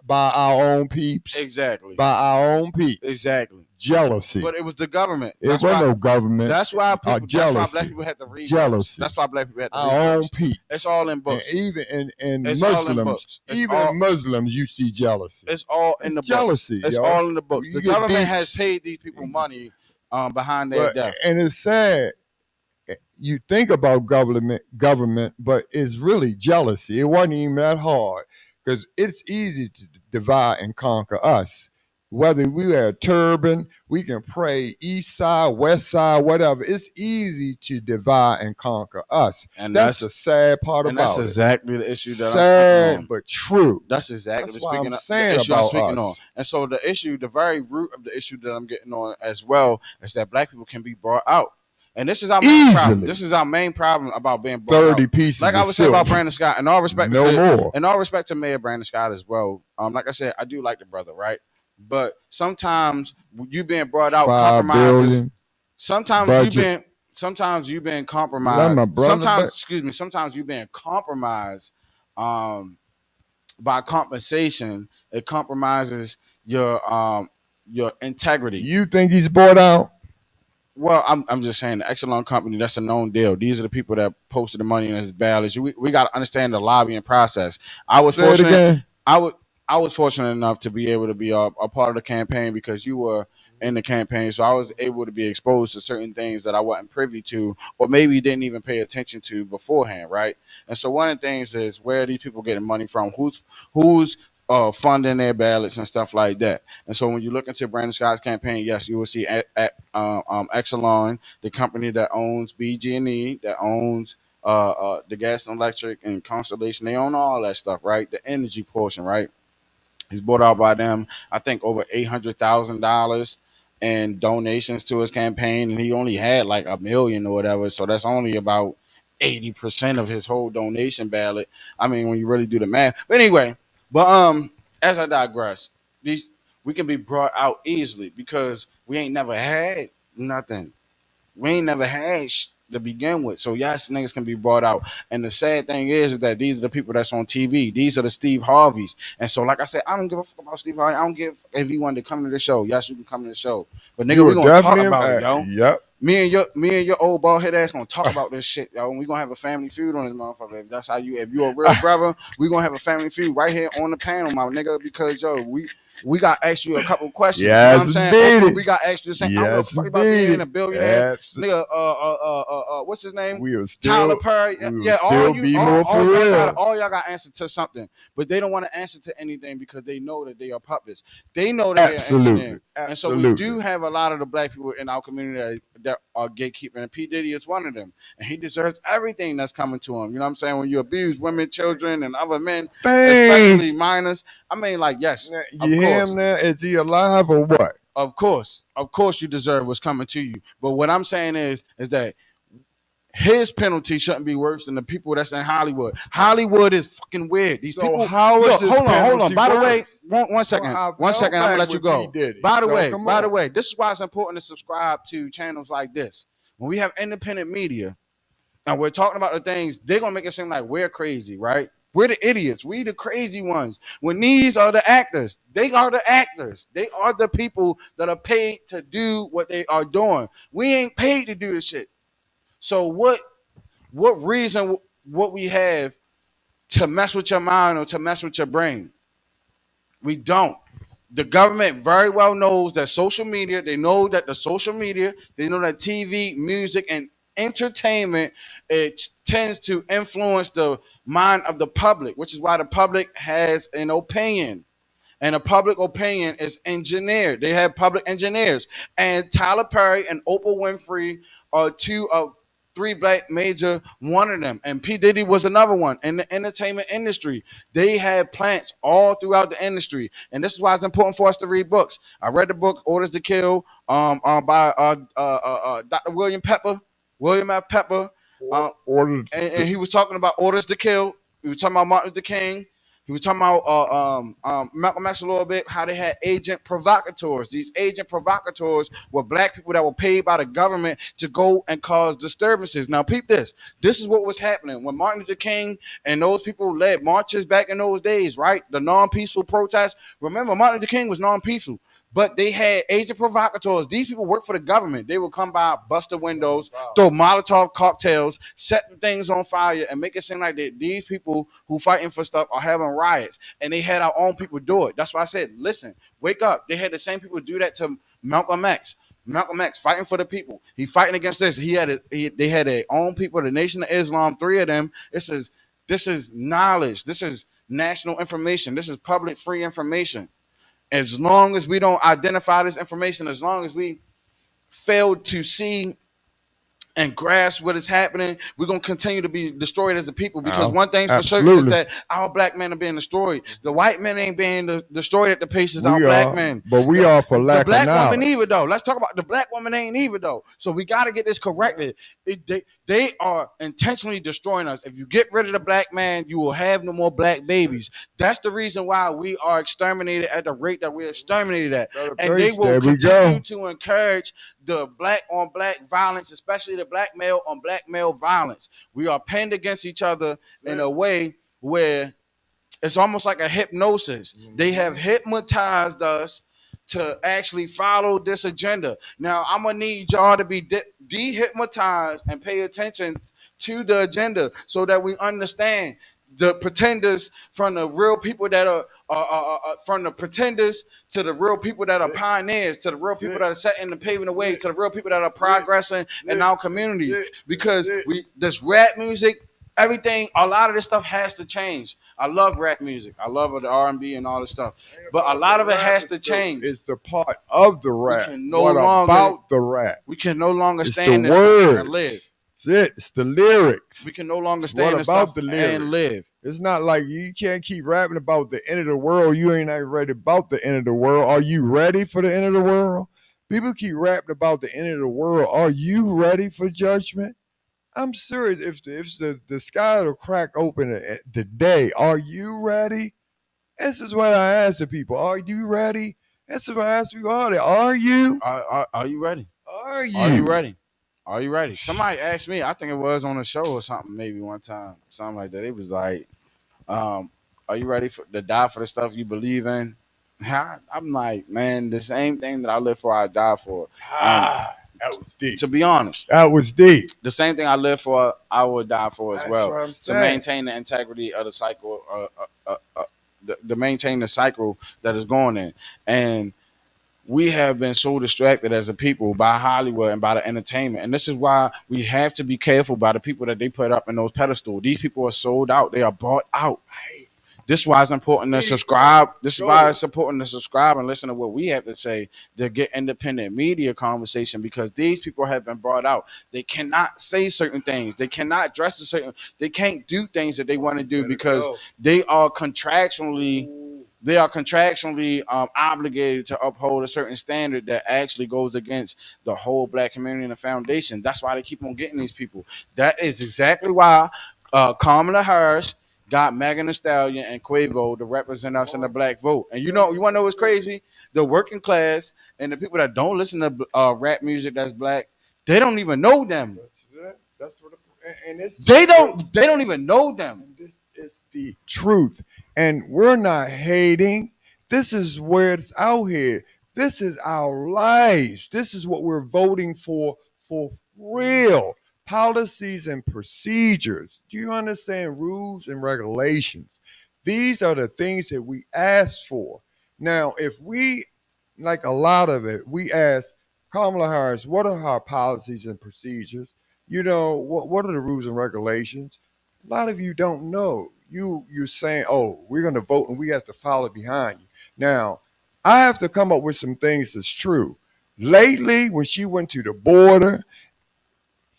Speaker 2: by our own peeps.
Speaker 1: Exactly.
Speaker 2: By our own peeps.
Speaker 1: Exactly.
Speaker 2: Jealousy.
Speaker 1: But it was the government.
Speaker 2: It wasn't no government.
Speaker 1: That's why people.
Speaker 2: Jealousy.
Speaker 1: That's why black people had to read.
Speaker 2: Jealousy.
Speaker 1: That's why black people had to read.
Speaker 2: Our own peeps.
Speaker 1: It's all in books.
Speaker 2: And even in
Speaker 1: it's
Speaker 2: Muslims, in Muslims, you see jealousy.
Speaker 1: It's all in the
Speaker 2: jealousy.
Speaker 1: Books. It's all in the books. The government has paid these people money behind their death.
Speaker 2: And it's sad. You think about government, but it's really jealousy. It wasn't even that hard because it's easy to divide and conquer us. Whether we wear a turban, we can pray east side, west side, whatever. It's easy to divide and conquer us. And that's the sad part about it.
Speaker 1: That's exactly the issue that
Speaker 2: sad,
Speaker 1: I'm speaking on.
Speaker 2: But true.
Speaker 1: That's exactly
Speaker 2: the
Speaker 1: issue
Speaker 2: I'm
Speaker 1: speaking on. And so the issue, the very root of the issue that I'm getting on as well is that black people can be brought out. And this is our main problem. This is our main problem about being brought
Speaker 2: 30
Speaker 1: out.
Speaker 2: pieces
Speaker 1: like I was saying about Brandon Scott, and all respect to Mayor Brandon Scott as well. Like I said, I do like the brother, right? But sometimes you being brought out compromises. Sometimes you being compromised. Sometimes you being compromised by compensation. It compromises your integrity.
Speaker 2: You think he's brought out?
Speaker 1: Well, I'm just saying the Exelon company, that's a known deal. These are the people that posted the money in his ballots. We got to understand the lobbying process. I was fortunate enough to be able to be a part of the campaign because you were in the campaign. So I was able to be exposed to certain things that I wasn't privy to or maybe didn't even pay attention to beforehand, right? And so one of the things is where are these people getting money from? Who's funding their ballots and stuff like that. And so when you look into Brandon Scott's campaign, yes, you will see Exelon, the company that owns BG&E, that owns the gas and electric and Constellation. They own all that stuff, right? The energy portion, right? He's bought out by them, I think, over $800,000 in donations to his campaign, and he only had like $1 million or whatever. So that's only about 80% of his whole donation ballot. I mean, when you really do the math. But anyway, as I digress, we can be brought out easily because we ain't never had nothing. We ain't never had to begin with. So yes, niggas can be brought out. And the sad thing is that these are the people that's on TV. These are the Steve Harveys. And so like I said, I don't give a fuck about Steve Harvey. I don't give if you wanted to come to the show. Yes, you can come to the show. But nigga, we're gonna talk about it, yo.
Speaker 2: Yep.
Speaker 1: Me and your old bald head ass gonna talk about this shit, yo. And we gonna have a family feud on this motherfucker. If that's how if you're a real brother, we gonna have a family feud right here on the panel, my nigga, because yo, we got to ask you a couple questions.
Speaker 2: Yes,
Speaker 1: you know what I'm saying? We got to ask you the same.
Speaker 2: Yes,
Speaker 1: I don't give a fuck about being a billionaire. Nigga, what's his name? Tyler Perry. Yeah, all y'all got to answer to something. But they don't want to answer to anything because they know that they are puppets. They know that they're engineering. And so we do have a lot of the black people in our community that are gatekeeping. And P. Diddy is one of them. And he deserves everything that's coming to him. You know what I'm saying? When you abuse women, children, and other men, especially minors. I mean, like, yes.
Speaker 2: You hear him now? Is he alive or what?
Speaker 1: Of course you deserve what's coming to you. But what I'm saying is that his penalty shouldn't be worse than the people that's in Hollywood. Hollywood is fucking weird. These people.
Speaker 2: How is this
Speaker 1: hold on.
Speaker 2: penalty
Speaker 1: By the way,
Speaker 2: worse?
Speaker 1: one second. I'm gonna let you go. By the way, this is why it's important to subscribe to channels like this. When we have independent media and we're talking about the things, they're gonna make it seem like we're crazy, right? We're the idiots. We the crazy ones. When these are the actors, they are the actors. They are the people that are paid to do what they are doing. We ain't paid to do this shit. So what reason what we have to mess with your mind or to mess with your brain? We don't. The government very well knows that social media, they know that the social media, they know that TV, music, and entertainment, it tends to influence the mind of the public, which is why the public has an opinion. And a public opinion is engineered. They have public engineers. And Tyler Perry and Oprah Winfrey are two of three black major, one of them. And P. Diddy was another one in the entertainment industry. They have plants all throughout the industry. And this is why it's important for us to read books. I read the book Orders to Kill by Dr. William F. Pepper. And he was talking about Orders to Kill. He was talking about Martin Luther King. He was talking about Malcolm X a little bit, how they had agent provocateurs. These agent provocateurs were black people that were paid by the government to go and cause disturbances. Now, peep this. This is what was happening when Martin Luther King and those people led marches back in those days, right? The non-peaceful protests. Remember, Martin Luther King was non-peaceful. But they had agent provocateurs. These people work for the government. They would come by, bust the windows, throw Molotov cocktails, set the things on fire, and make it seem like that these people who fighting for stuff are having riots. And they had our own people do it. That's why I said, listen, wake up. They had the same people do that to Malcolm X. Malcolm X fighting for the people. He fighting against this. They had their own people, the Nation of Islam, three of them. This is knowledge. This is national information. This is public free information. As long as we don't identify this information, as long as we fail to see and grasp what is happening, we're going to continue to be destroyed as a people. Because one thing's for certain is that our black men are being destroyed. The white men ain't being destroyed at the pace as our black men.
Speaker 2: But we are for lack of knowledge.
Speaker 1: The black woman either, though. Let's talk about the black woman ain't either, though. So we got to get this corrected. They are intentionally destroying us. If you get rid of the black man, you will have no more black babies. That's the reason why we are exterminated at the rate that we're exterminated at. And they will continue to encourage the black on black violence, especially the black male on black male violence. We are pinned against each other in a way where it's almost like a hypnosis. They have hypnotized us to actually follow this agenda. Now, I'm going to need y'all to be de-hypnotized and pay attention to the agenda so that we understand the pretenders from the real people that are from the pretenders to the real people that are pioneers, to the real people that are setting and paving the way, to the real people that are progressing in our communities. Because this rap music, everything, a lot of this stuff has to change. I love rap music. I love the R&B and all this stuff. But a lot of it has to change.
Speaker 2: It's the part of the rap. About the rap.
Speaker 1: We can no longer stay in this stuff and live.
Speaker 2: It's the lyrics.
Speaker 1: We can no longer stay in this stuff and live.
Speaker 2: It's not like you can't keep rapping about the end of the world. You ain't even ready about the end of the world. Are you ready for the end of the world? People keep rapping about the end of the world. Are you ready for judgment? I'm serious. If the sky will crack open today, are you ready? This is what I ask the people. Are you ready? This is what I ask people. Are you?
Speaker 1: Are you ready?
Speaker 2: Are you?
Speaker 1: Are you ready? Are you ready? Somebody asked me, I think it was on a show or something, maybe one time, something like that. It was like, are you ready to die for the stuff you believe in? I'm like, man, the same thing that I live for, I die for.
Speaker 2: That was deep.
Speaker 1: To be honest.
Speaker 2: That was deep.
Speaker 1: The same thing I live for, I would die for as well.
Speaker 2: What I'm
Speaker 1: to maintain the integrity of the cycle, to maintain the cycle that is going in. And we have been so distracted as a people by Hollywood and by the entertainment. And this is why we have to be careful by the people that they put up in those pedestals. These people are sold out. They are bought out. This is why it's important to subscribe. This is why it's important to subscribe and listen to what we have to say to get independent media conversation, because these people have been brought out. They cannot say certain things. They cannot dress a certain. They can't do things that they want to do because they are contractually they are contractually obligated to uphold a certain standard that actually goes against the whole black community and the foundation. That's why they keep on getting these people. That is exactly why Kamala Harris got Megan Thee Stallion and Quavo to represent us in the black vote. And you want to know what's crazy? The working class and the people that don't listen to rap music that's black, they don't even know them.
Speaker 2: That's what. And it's
Speaker 1: they don't even know them.
Speaker 2: And this is the truth. And we're not hating. This is where it's out here. This is our lives. This is what we're voting for real. Policies and procedures. Do you understand rules and regulations? These are the things that we ask for. Now, if we, like a lot of it, we ask Kamala Harris, what are our policies and procedures? What are the rules and regulations? A lot of you don't know. You're saying, oh, we're going to vote and we have to follow behind you. Now, I have to come up with some things that's true. Lately, when she went to the border,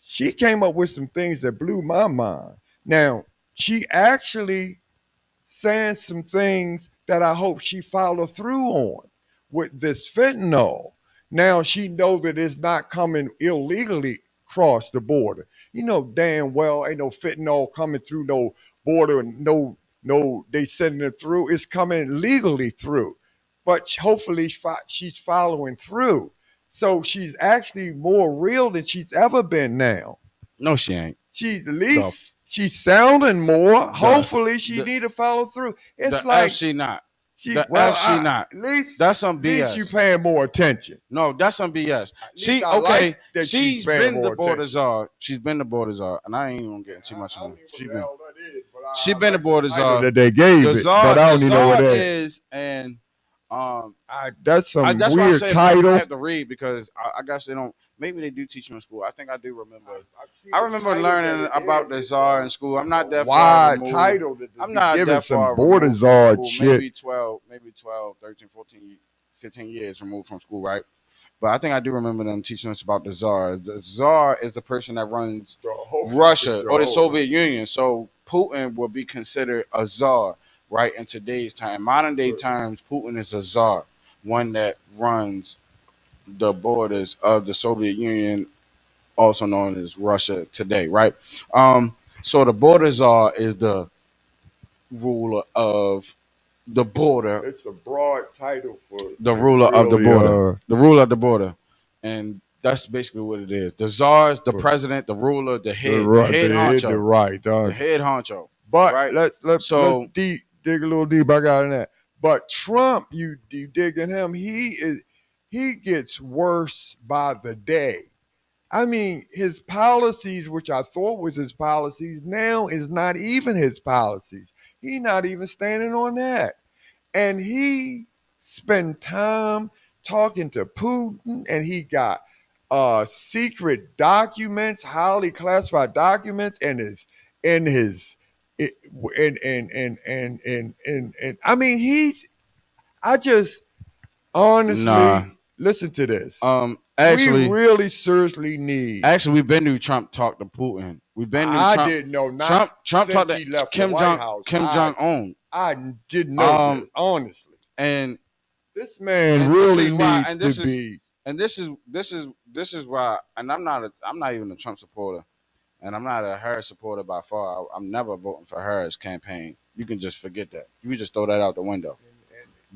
Speaker 2: she came up with some things that blew my mind. Now, she actually saying some things that I hope she follow through on with this fentanyl. Now she know that it's not coming illegally across the border. You know damn well ain't no fentanyl coming through no border. No, they sending it through. It's coming legally through. But hopefully she's following through. So she's actually more real than she's ever been now.
Speaker 1: No, she ain't.
Speaker 2: She's at least she's sounding more. Hopefully she need to follow through. It's like
Speaker 1: she not.
Speaker 2: She
Speaker 1: not.
Speaker 2: At least
Speaker 1: that's some BS.
Speaker 2: At least you paying more attention.
Speaker 1: No, that's some BS. She's been the border czar. She's been the border czar, and I ain't even getting too much on it. She's been the border czar
Speaker 2: that they gave it, but I don't even know what that is.
Speaker 1: And
Speaker 2: that's some
Speaker 1: that's
Speaker 2: weird title.
Speaker 1: I have to read because I guess they don't. Maybe they do teach you in school. I think I do remember. I remember learning about the czar in school. I'm not that far removed.
Speaker 2: Title
Speaker 1: I'm not that far
Speaker 2: border czar shit.
Speaker 1: Maybe 12, 13, 14, 15 years removed from school, right? But I think I do remember them teaching us about the czar. The czar is the person that runs Russia or the Soviet Union. So Putin will be considered a czar, right? In today's time, modern day times, Putin is a czar, one that runs the borders of the Soviet Union, also known as Russia today, right? So the border czar is the ruler of the border.
Speaker 2: It's a broad title for
Speaker 1: the ruler of the border. The ruler of the border. And that's basically what it is. The czar is the president, the ruler, the head, the head honcho. The head honcho.
Speaker 2: But
Speaker 1: right?
Speaker 2: let's dig a little deep. I got in that. But Trump, you digging him, he gets worse by the day. I mean, his policies, which I thought was his policies, now is not even his policies. He's not even standing on that. And he spent time talking to Putin, and he got secret documents, highly classified documents, and I mean, I just honestly. Listen to this.
Speaker 1: Actually,
Speaker 2: we really seriously need.
Speaker 1: Actually, we've been to Trump talk to Putin. We've been to
Speaker 2: Trump.
Speaker 1: I
Speaker 2: didn't know.
Speaker 1: Trump talked to Kim Jong Un.
Speaker 2: I didn't know this, honestly.
Speaker 1: And
Speaker 2: this man really needs to be.
Speaker 1: And this is why. And I'm not even a Trump supporter, and I'm not a Harris supporter by far. I'm never voting for Harris campaign. You can just forget that. You can just throw that out the window.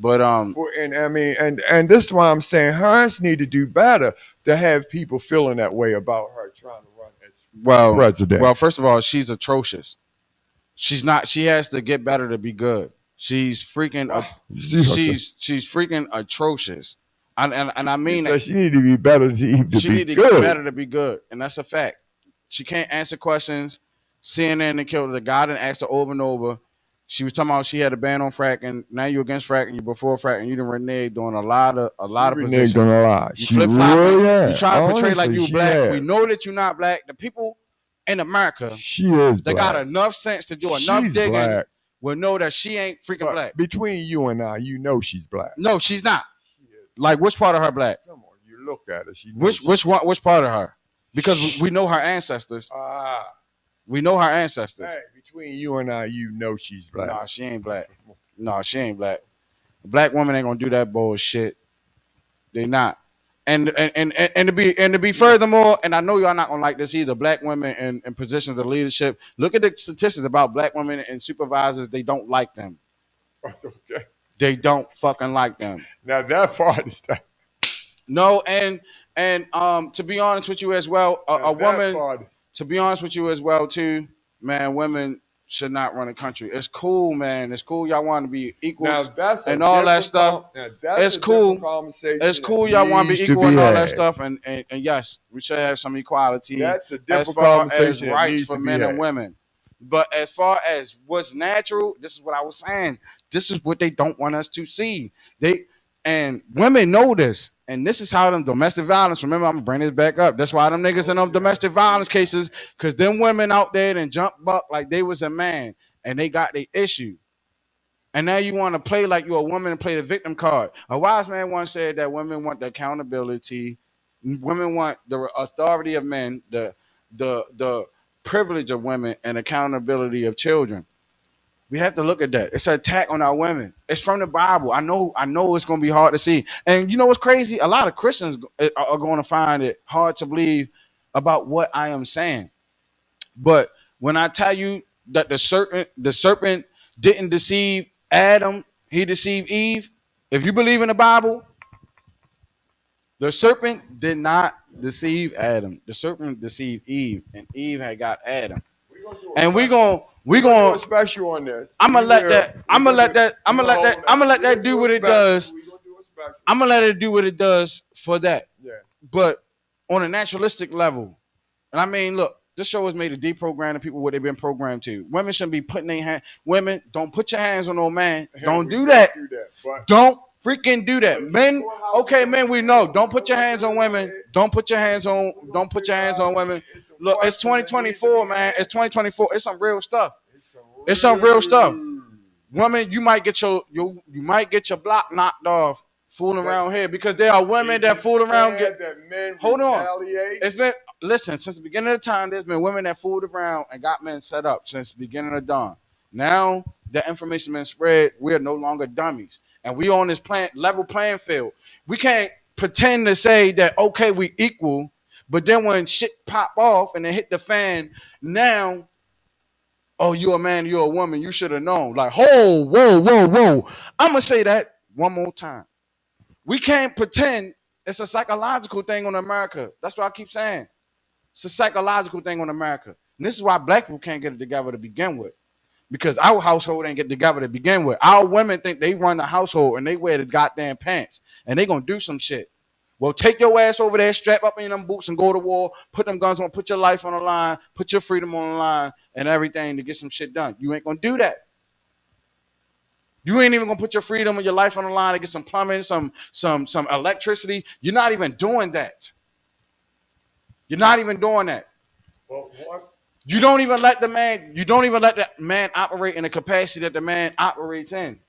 Speaker 1: But
Speaker 2: and this is why I'm saying Harris need to do better to have people feeling that way about her trying to run as president.
Speaker 1: Well, first of all, she's atrocious. She's not. She has to get better to be good. She's freaking. She's freaking atrocious. And I mean that
Speaker 2: she need to be better
Speaker 1: get better to be good, and that's a fact. She can't answer questions. CNN and killed the guy and asked her over and over. She was talking about she had a ban on fracking. Now you're against fracking. You're before fracking. You done reneged doing a lot of positions.
Speaker 2: Doing a lot.
Speaker 1: You flip flopping. You trying to portray like you black. We know that you're not black. The people in America, they got enough sense to do enough digging. Black. Will know that she ain't freaking black.
Speaker 2: Between you and I, you know she's black.
Speaker 1: No, she's not. Like which part of her black?
Speaker 2: Come on, you look at her.
Speaker 1: Which part of her? Because we know her ancestors. We know her ancestors.
Speaker 2: Hey, between you and I, you know she's black.
Speaker 1: Nah, she ain't black. No, she ain't black. Black women ain't gonna do that bullshit. They not. And to be furthermore, and I know y'all not gonna like this either. Black women in positions of leadership. Look at the statistics about black women and supervisors. They don't like them.
Speaker 2: Okay.
Speaker 1: They don't fucking like them.
Speaker 2: Now that part is that.
Speaker 1: No, and to be honest with you as well, a woman. To be honest with you as well too, man. Women should not run a country. It's cool, man. It's cool. Y'all want to be equal and all that stuff. It's cool. It's cool. Y'all want to be equal and all that stuff. And yes, we should have some equality.
Speaker 2: That's a different
Speaker 1: as far
Speaker 2: conversation.
Speaker 1: As rights for men and women. But as far as what's natural, this is what I was saying. This is what they don't want us to see. And women know this. And this is how them domestic violence, remember, I'm going to bring this back up. That's why them niggas in them domestic violence cases, because them women out there and jump buck like they was a man and they got their issue. And now you want to play like you're a woman and play the victim card. A wise man once said that women want the accountability. Women want the authority of men, the privilege of women, and accountability of children. We have to look at that. It's an attack on our women. It's from the Bible. I know it's going to be hard to see. And you know what's crazy? A lot of Christians are going to find it hard to believe about what I am saying. But when I tell you that the serpent didn't deceive Adam, he deceived Eve. If you believe in the Bible, the serpent did not deceive Adam. The serpent deceived Eve, and Eve had got Adam. And we're gonna
Speaker 2: do a special on this.
Speaker 1: I'm gonna let that do what it does. I'm gonna let it do what it does for that.
Speaker 2: Yeah.
Speaker 1: But on a naturalistic level, and I mean, look, this show was made to deprogram the people what they've been programmed to. Women shouldn't be putting their hand. Women, don't put your hands on no man. Don't do that. Don't freaking do that. Men, okay, men, we know. Don't put your hands on women. Don't put your hands on women. Look, it's 2024, man. It's 2024. It's some real stuff. It's some real stuff. Women, you might get your block knocked off fooling around here because there are women that fool around. Hold on. It's been since the beginning of the time. There's been women that fooled around and got men set up since the beginning of dawn. Now that information been spread, we are no longer dummies, and we on this level playing field. We can't pretend to say that okay, we equal. But then when shit pop off and it hit the fan, now, oh, you're a man, you're a woman, you should have known. Like, whoa. I'm going to say that one more time. We can't pretend it's a psychological thing on America. That's what I keep saying. It's a psychological thing on America. And this is why black people can't get it together to begin with. Because our household ain't get together to begin with. Our women think they run the household and they wear the goddamn pants. And they going to do some shit. Well, take your ass over there, strap up in them boots and go to war, put them guns on, put your life on the line, put your freedom on the line and everything to get some shit done. You ain't going to do that. You ain't even going to put your freedom and your life on the line to get some plumbing, some electricity. You're not even doing that. You're not even doing that.
Speaker 2: Well, what?
Speaker 1: You don't even let the man operate in the capacity that the man operates in.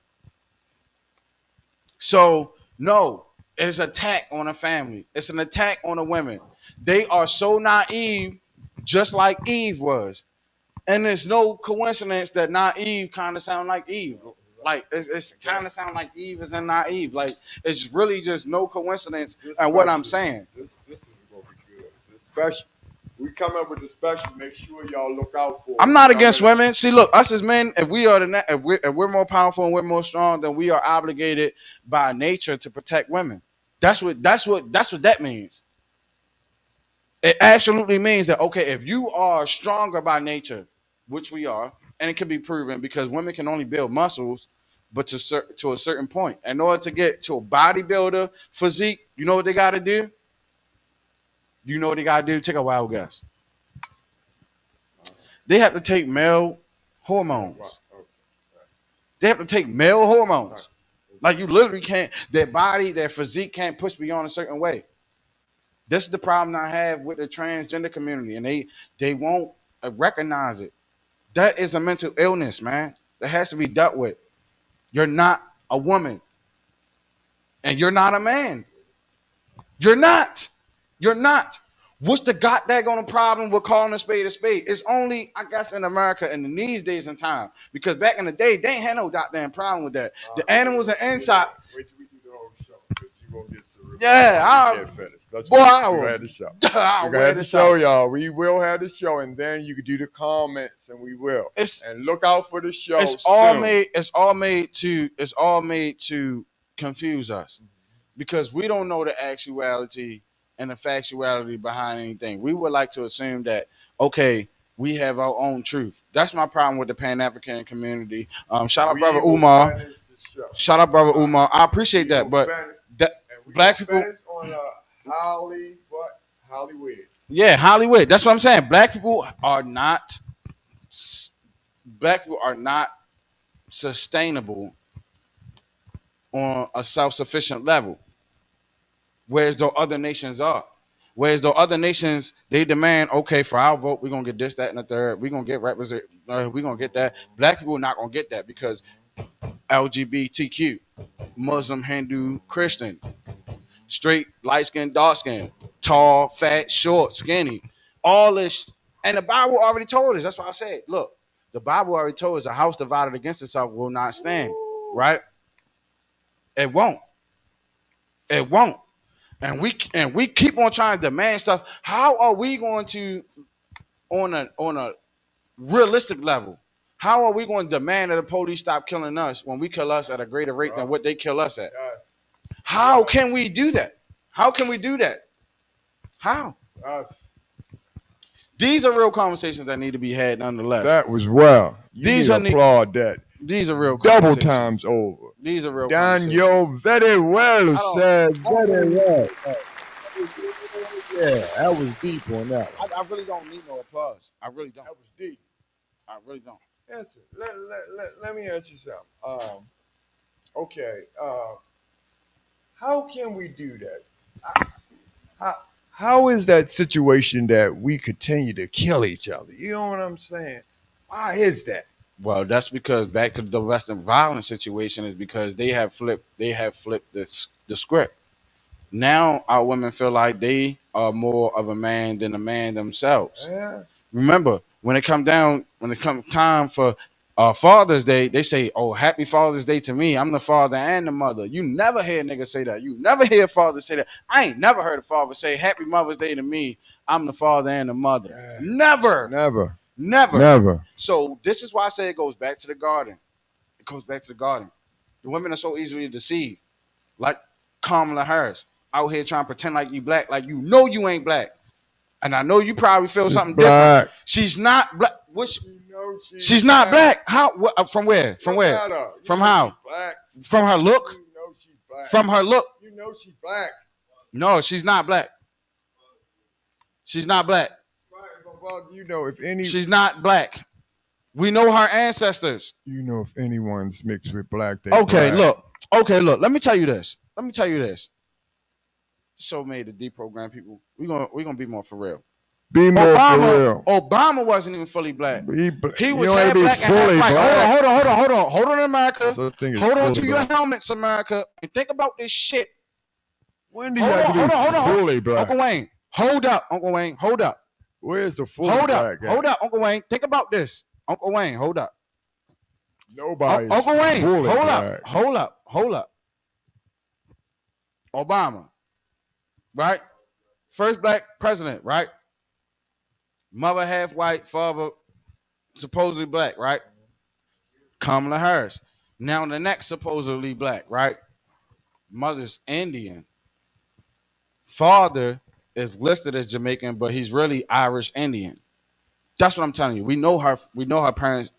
Speaker 1: So, no. It's an attack on a family. It's an attack on the women. They are so naive, just like Eve was. And there's no coincidence that naive kind of sound like Eve. Like, it's kind of sound like Eve is in naive. Like, it's really just no coincidence at what I'm saying.
Speaker 2: This is going to be good. This special. We come up with a special. Make sure y'all look out for it.
Speaker 1: I'm not against women. See, look, us as men, if we're more powerful and we're more strong, then we are obligated by nature to protect women. That's what that means. It absolutely means that, okay, if you are stronger by nature, which we are, and it can be proven because women can only build muscles, but to a certain point. In order to get to a bodybuilder physique, you know what they got to do? You know what they got to do? Take a wild guess. They have to take male hormones. They have to take male hormones. Like you literally can't, their body, their physique can't push beyond a certain way. This is the problem I have with the transgender community, and they won't recognize it. That is a mental illness, man. That has to be dealt with. You're not a woman, and you're not a man. You're not. What's the goddamn problem with calling a spade a spade? It's only, I guess, in America in these days and time. Because back in the day, they ain't had no goddamn problem with that. The animals are inside.
Speaker 2: Wait till we do the whole show, because you won't get to
Speaker 1: Yeah,
Speaker 2: boy, I will. Had the show. We're gonna have the show,
Speaker 1: out.
Speaker 2: y'all. We will have the show, and then you can do the comments, and we will. And look out for the show.
Speaker 1: It's all made to confuse us, because we don't know the actuality and the factuality behind anything. We would like to assume that, okay, we have our own truth. That's my problem with the Pan-African community. Shout out, brother Umar. Shout out, brother Umar. I appreciate that, but black people
Speaker 2: on Hollywood.
Speaker 1: Yeah, Hollywood. That's what I'm saying. Black people are not sustainable on a self-sufficient level, whereas the other nations are. Whereas the other nations, they demand, okay, for our vote, we're gonna get this, that, and the third. We're gonna get represent. We're gonna get that. Black people are not gonna get that because LGBTQ, Muslim, Hindu, Christian, straight, light skin, dark skin, tall, fat, short, skinny, all this. And the Bible already told us. That's why I said, look, the Bible already told us a house divided against itself will not stand. Right? It won't. It won't. And we keep on trying to demand stuff. How are we going to, on a realistic level, how are we going to demand that the police stop killing us when we kill us at a greater rate than what they kill us at? How can we do that? How can we do that? How? These are real conversations that need to be had nonetheless.
Speaker 2: That was well. These are applaud that.
Speaker 1: These are real
Speaker 2: double times over.
Speaker 1: These are real
Speaker 2: Daniel very well said. Very well. Yeah, that was deep on that.
Speaker 1: I really don't need no applause. I really don't.
Speaker 2: That was deep.
Speaker 1: I really don't.
Speaker 2: Answer. Let me ask you something. Okay. How can we do that? How is that situation that we continue to kill each other? You know what I'm saying? Why is that?
Speaker 1: Well, that's because back to the domestic violence situation is because they have flipped the script. Now our women feel like they are more of a man than a man themselves.
Speaker 2: Yeah.
Speaker 1: Remember, when it come time for Father's Day, they say, "Oh, happy Father's Day to me. I'm the father and the mother." You never hear niggas say that. You never hear fathers say that. I ain't never heard a father say, "Happy Mother's Day to me. I'm the father and the mother." Yeah. Never. So this is why I say it goes back to the garden. It goes back to the garden. The women are so easily deceived. Like Kamala Harris out here trying to pretend like you black, like you know you ain't black. And I know you probably feel something different. She's not black. She's not black. How? From where? From where? From how? From her look?
Speaker 2: You know she's black.
Speaker 1: From her look?
Speaker 2: You know she's black.
Speaker 1: No, she's not black. She's not black.
Speaker 2: Well, you know, if any,
Speaker 1: she's not black. We know her ancestors.
Speaker 2: You know, if anyone's mixed with black, they
Speaker 1: okay.
Speaker 2: Black.
Speaker 1: Look. Let me tell you this. The show made to deprogram people. We're gonna be more for real.
Speaker 2: Be more for real.
Speaker 1: Obama wasn't even fully black. He was
Speaker 2: half black and half white.
Speaker 1: Hold on, America. Hold on to your helmets, America, and think about this shit.
Speaker 2: When do you have to be fully black?
Speaker 1: Uncle Wayne, hold up, Uncle Wayne, hold up.
Speaker 2: Where's the fully black guy?
Speaker 1: Hold up, Uncle Wayne. Think about this. Uncle Wayne, hold up.
Speaker 2: Nobody.
Speaker 1: Uncle Wayne, hold up. Obama, right? First black president, right? Mother half white, father supposedly black, right? Kamala Harris. Now the next supposedly black, right? Mother's Indian. Father is listed as Jamaican, but he's really Irish Indian. That's what I'm telling you. We know her parents.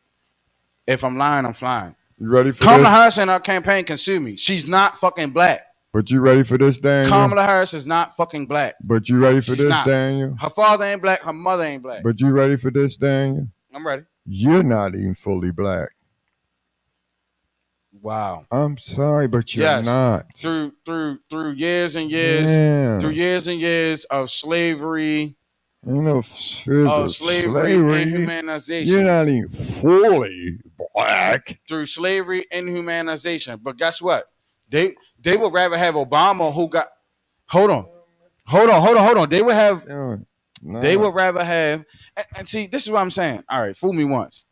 Speaker 1: If I'm lying, I'm flying.
Speaker 2: You ready for
Speaker 1: Kamala
Speaker 2: this?
Speaker 1: Harris in her campaign can sue me. She's not fucking black.
Speaker 2: But you ready for this, Daniel?
Speaker 1: Kamala Harris is not fucking black.
Speaker 2: But you ready for this, Daniel?
Speaker 1: Her father ain't black. Her mother ain't black.
Speaker 2: But you ready for this, Daniel?
Speaker 1: I'm ready.
Speaker 2: You're not even fully black.
Speaker 1: Wow.
Speaker 2: I'm sorry, but you're not.
Speaker 1: Through years and years, through years and years of slavery, slavery and humanization.
Speaker 2: You're not even fully black.
Speaker 1: Through slavery and humanization. But guess what? They would rather have Obama who got. Hold on. They would have. They would rather have, and see, this is what I'm saying. All right, fool me once,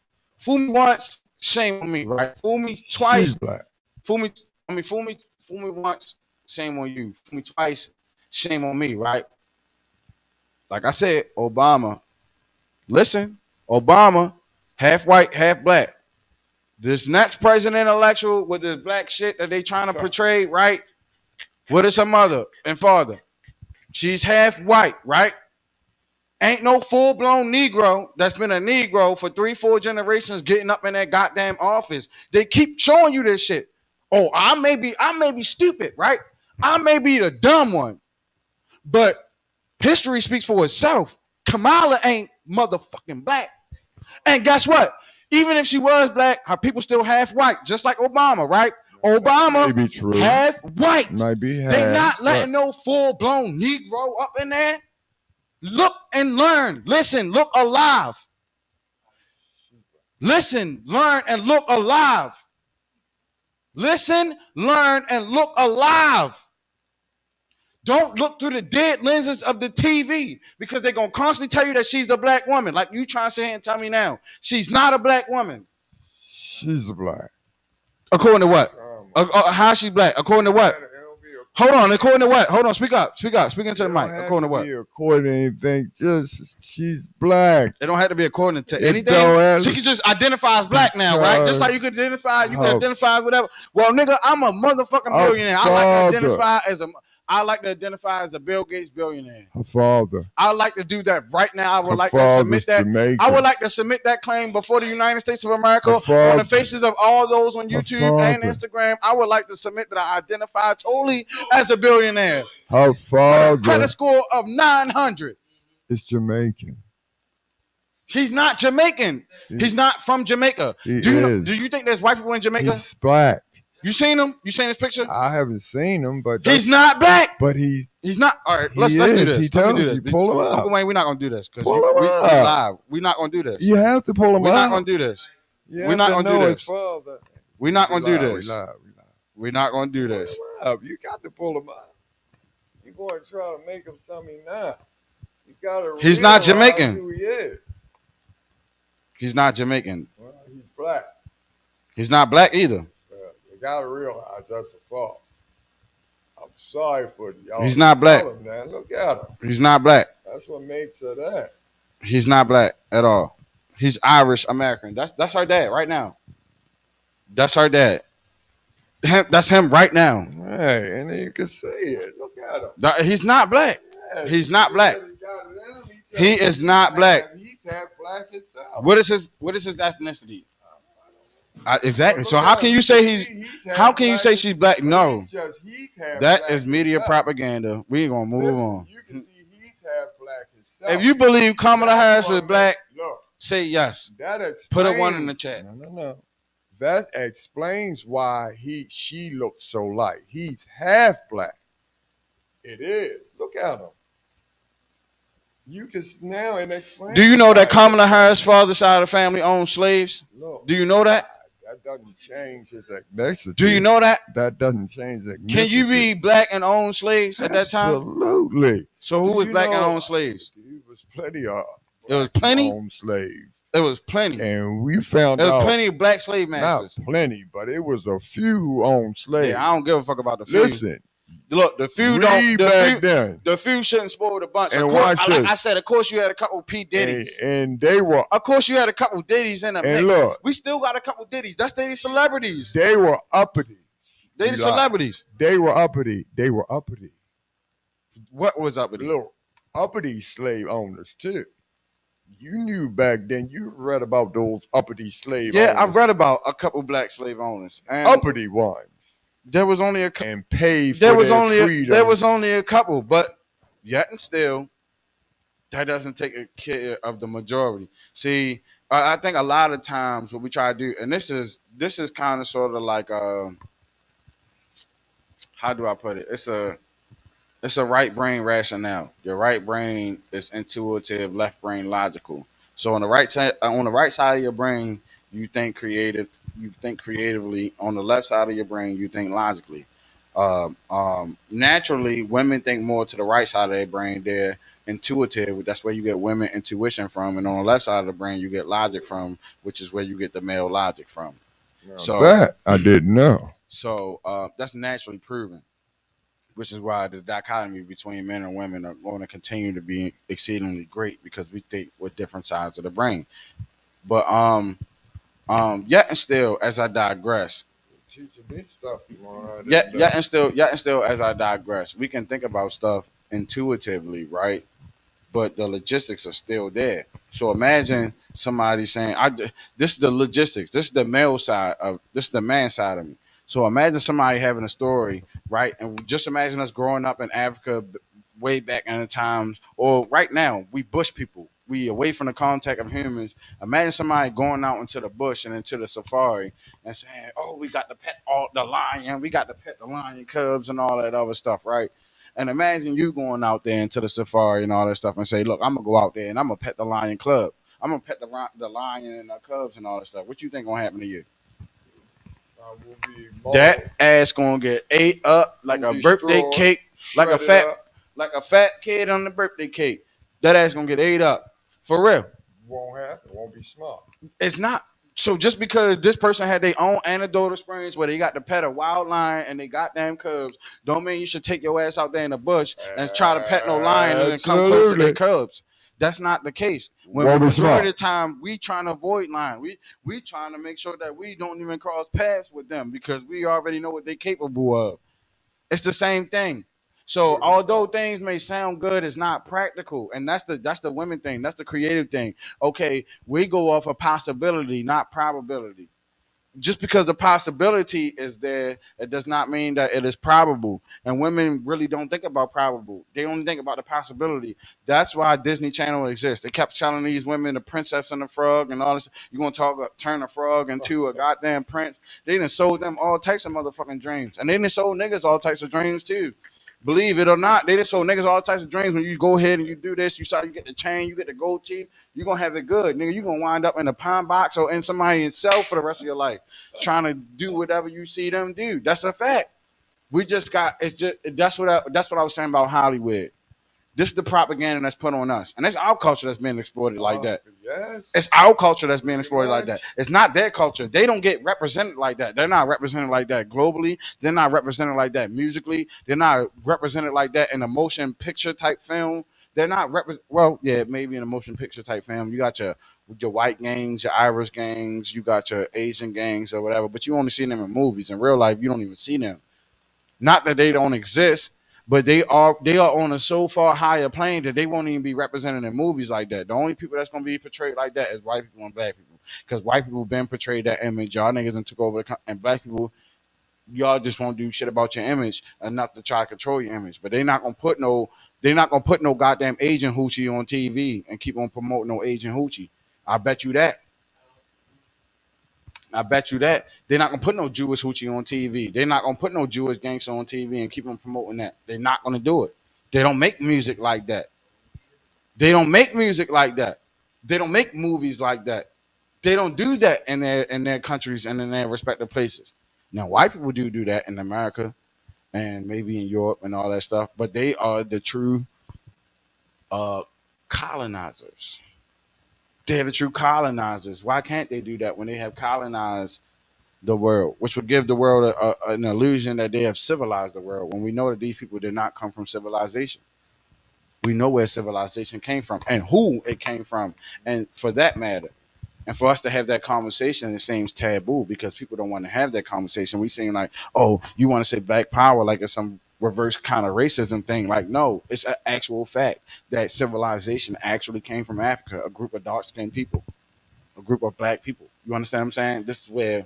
Speaker 1: shame on me, right? Fool me twice,
Speaker 2: She's black.
Speaker 1: fool me once, shame on you. Fool me twice, shame on me, right? Like I said, Obama. Listen, Obama, half white, half black. This next president intellectual with this black shit that they trying to portray, right? What is her mother and father? She's half white, right? Ain't no full-blown Negro that's been a Negro for 3-4 generations getting up in that goddamn office. They keep showing you this shit. Oh, I may be stupid, right? I may be the dumb one, but history speaks for itself. Kamala ain't motherfucking black. And guess what? Even if she was black, her people still half white, just like Obama, right? Obama half white.
Speaker 2: Might be half.
Speaker 1: They not letting no full-blown Negro up in there. Look and learn. Listen, look alive. Listen, learn, and look alive. Listen, learn, and look alive. Don't look through the dead lenses of the TV because they're going to constantly tell you that she's a black woman. Like you trying to sit here and tell me now. She's not a black woman.
Speaker 2: She's a black.
Speaker 1: According to what? How she's black? According to what? Hold on, according to what? Hold on, speak up. Speak into the mic. According to what?
Speaker 2: According to anything, just she's black.
Speaker 1: It don't have to be according to anything. She can just identify as black now, right? Just like you could identify, as whatever. Well, nigga, I'm a motherfucking billionaire. I like to identify as a Bill Gates billionaire.
Speaker 2: Her father.
Speaker 1: I like to do that right now. I would like to submit that. Jamaican. I would like to submit that claim before the United States of America on the faces of all those on YouTube and Instagram. I would like to submit that I identify totally as a billionaire.
Speaker 2: Her father.
Speaker 1: Credit score of 900.
Speaker 2: It's Jamaican.
Speaker 1: He's not Jamaican. He's not from Jamaica. Do you think there's white people in Jamaica?
Speaker 2: He's black.
Speaker 1: You seen him? You seen his picture?
Speaker 2: I haven't seen him, but
Speaker 1: he's not black.
Speaker 2: But he's
Speaker 1: not. All right, let's do this.
Speaker 2: He tells you pull him up.
Speaker 1: Uncle Wayne, we're not gonna do this because we're live. We're not gonna do this.
Speaker 2: You have to pull him up.
Speaker 1: We're not gonna do this. We're not gonna do this. We're not gonna do this. We're not gonna do this.
Speaker 2: You got to pull him up. You're going to try to make him something now. You got to.
Speaker 1: He's not Jamaican.
Speaker 2: Who he is.
Speaker 1: He's not Jamaican.
Speaker 2: Well, he's black.
Speaker 1: He's not black either.
Speaker 2: You got to realize that's a fault. I'm sorry for y'all.
Speaker 1: He's not black.
Speaker 2: Look at him.
Speaker 1: He's not black.
Speaker 2: That's what makes it that.
Speaker 1: He's not black at all. He's Irish American. That's her dad right now. That's her dad. That's him right now.
Speaker 2: Hey, and you can see it. Look at him.
Speaker 1: He's not black. Yeah, he's not black. He is not black.
Speaker 2: He's half black himself.
Speaker 1: What is his ethnicity? Exactly. So how can you say how can you say she's black? No, that is media propaganda. We ain't gonna move on.
Speaker 2: You can see he's half black himself.
Speaker 1: If you believe Kamala Harris is black, say yes. Put a 1 in the chat.
Speaker 2: No. That explains why she looks so light. He's half black. It is. Look at him. You can now and explain.
Speaker 1: Do you know that Kamala Harris' father's side of the family owned slaves?
Speaker 2: Look,
Speaker 1: do you know that?
Speaker 2: That doesn't change his ethnicity.
Speaker 1: Do you know that?
Speaker 2: That doesn't change ethnicity.
Speaker 1: Can you be black and own slaves at that time?
Speaker 2: Absolutely.
Speaker 1: So who was black and owned slaves?
Speaker 2: It was plenty of.
Speaker 1: It was plenty.
Speaker 2: Owned slaves.
Speaker 1: It was plenty.
Speaker 2: And we found out.
Speaker 1: There was plenty of black slave masters.
Speaker 2: Not plenty, but it was a few who owned slaves.
Speaker 1: Yeah, I don't give a fuck about the few.
Speaker 2: Listen.
Speaker 1: Look, the few don't. The few shouldn't spoil the bunch.
Speaker 2: And
Speaker 1: like I said, of course you had a couple P Diddy's.
Speaker 2: And they were.
Speaker 1: Of course you had a couple Diddy's in them.
Speaker 2: And look,
Speaker 1: we still got a couple Diddy's. That's Diddy celebrities.
Speaker 2: They were uppity.
Speaker 1: They the celebrities.
Speaker 2: They were uppity. They were uppity.
Speaker 1: What was uppity?
Speaker 2: Little uppity slave owners too. You knew back then. You read about those uppity slave owners.
Speaker 1: Yeah, I've read about a couple black slave owners. And
Speaker 2: uppity ones.
Speaker 1: There was only a
Speaker 2: and paid for their freedom.
Speaker 1: There was only a couple, but yet and still, that doesn't take care of the majority. See, I think a lot of times what we try to do, and this is kind of sort of like how do I put it? It's a right brain rationale. Your right brain is intuitive, left brain logical. So on the right side of your brain, you think creative. You think creatively. On the left side of your brain, you think logically. Naturally, women think more to the right side of their brain. They're intuitive. That's where you get women intuition from, and on the left side of the brain, you get logic from, which is where you get the male logic from.
Speaker 2: Now
Speaker 1: So
Speaker 2: that I didn't know.
Speaker 1: So that's naturally proven, which is why the dichotomy between men and women are going to continue to be exceedingly great because we think with different sides of the brain. But yet and still, as I digress,
Speaker 2: Teaching me stuff, man.
Speaker 1: yet and still, as I digress, we can think about stuff intuitively, right? But the logistics are still there. So imagine somebody saying, This is the logistics. This is the male side of this is the man side of me." So imagine somebody having a story, right? And just imagine us growing up in Africa way back in the times, or right now, we bush people. We away from the contact of humans. Imagine somebody going out into the bush and into the safari and saying, "Oh, we got to pet all the lion. We got to pet the lion cubs and all that other stuff," right? And imagine you going out there into the safari and all that stuff and say, "Look, I'm gonna go out there and I'm gonna pet the lion club. I'm gonna pet the lion and the cubs and all that stuff." What you think gonna happen to you?
Speaker 2: I will be
Speaker 1: That ass gonna get ate up like a birthday cake, like a fat kid on the birthday cake. That ass gonna get ate up for real.
Speaker 2: Won't happen. Won't be smart.
Speaker 1: It's not. So just because this person had their own anecdotal experience where they got to pet a wild lion and they goddamn cubs, don't mean you should take your ass out there in the bush and try to pet no lion and then come close to the cubs. That's not the case. When the majority of the time we trying to avoid lion, we trying to make sure that we don't even cross paths with them because we already know what they're capable of. It's the same thing. So although things may sound good, it's not practical, and that's the women thing. That's the creative thing. Okay, we go off a possibility, not probability. Just because the possibility is there, it does not mean that it is probable. And women really don't think about probable. They only think about the possibility. That's why Disney Channel exists. They kept telling these women the princess and the frog and all this. You're gonna turn a frog into a goddamn prince. They done sold them all types of motherfucking dreams. And they done sold niggas all types of dreams too. Believe it or not, they just sold niggas all types of dreams. When you go ahead and you do this, you get the chain, you get the gold teeth, you're gonna have it good. Nigga, you're gonna wind up in a pine box or in somebody's cell for the rest of your life, trying to do whatever you see them do. That's a fact. We just got it's just that's what I was saying about Hollywood. This is the propaganda that's put on us. And it's our culture that's being exploited like that.
Speaker 2: Yes.
Speaker 1: It's our culture that's being exploited like that. It's not their culture. They don't get represented like that. They're not represented like that globally. They're not represented like that musically. They're not represented like that in a motion picture type film. They're not maybe in a motion picture type film. You got your white gangs, your Irish gangs, you got your Asian gangs or whatever, but you only see them in movies. In real life, you don't even see them. Not that they don't exist, but they are on a so far higher plane that they won't even be represented in movies like that. The only people that's gonna be portrayed like that is white people and black people, because white people been portrayed that image. Y'all niggas and took over and black people, y'all just won't do shit about your image enough to try to control your image. But they're not gonna put no goddamn Asian hoochie on TV and keep on promoting no Asian hoochie. I bet you that. They're not gonna put no Jewish hoochie on TV. They're not gonna put no Jewish gangster on TV and keep on promoting that. They're not gonna do it. They don't make music like that. They don't make music like that. They don't make movies like that. They don't do that in their countries and in their respective places. Now, white people do that in America and maybe in Europe and all that stuff, but they are the true colonizers. They're the true colonizers. Why can't they do that when they have colonized the world, which would give the world an illusion that they have civilized the world when we know that these people did not come from civilization? We know where civilization came from and who it came from. And for that matter, and for us to have that conversation, it seems taboo because people don't want to have that conversation. We seem like, oh, you want to say black power like it's some reverse kind of racism thing. Like, no, it's an actual fact that civilization actually came from Africa, a group of dark-skinned people, a group of black people. You understand what I'm saying? This is where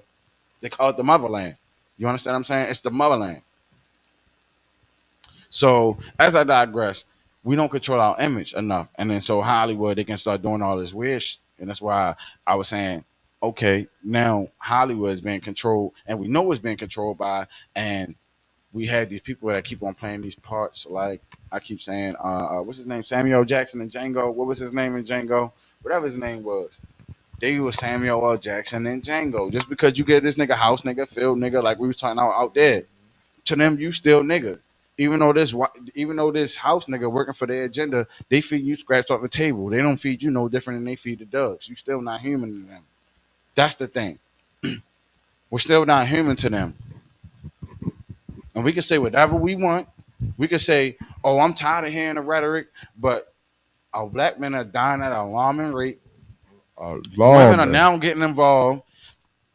Speaker 1: they call it the motherland. You understand what I'm saying? It's the motherland. So as I digress, we don't control our image enough. And then so Hollywood, they can start doing all this weird shit. And that's why I was saying, okay, now Hollywood is being controlled, and we know it's being controlled by, and we had these people that keep on playing these parts. Like I keep saying, what's his name? Samuel Jackson in Django. What was his name in Django? Whatever his name was. They was Samuel L. Jackson in Django. Just because you get this nigga house nigga, field nigga, like we was talking out there, to them you still nigga. Even though this house nigga working for their agenda, they feed you scraps off the table. They don't feed you no different than they feed the dogs. You still not human to them. That's the thing. We're still not human to them. And we can say whatever we want. We can say, "Oh, I'm tired of hearing the rhetoric," but our black men are dying at an alarming rate. Women are now getting involved.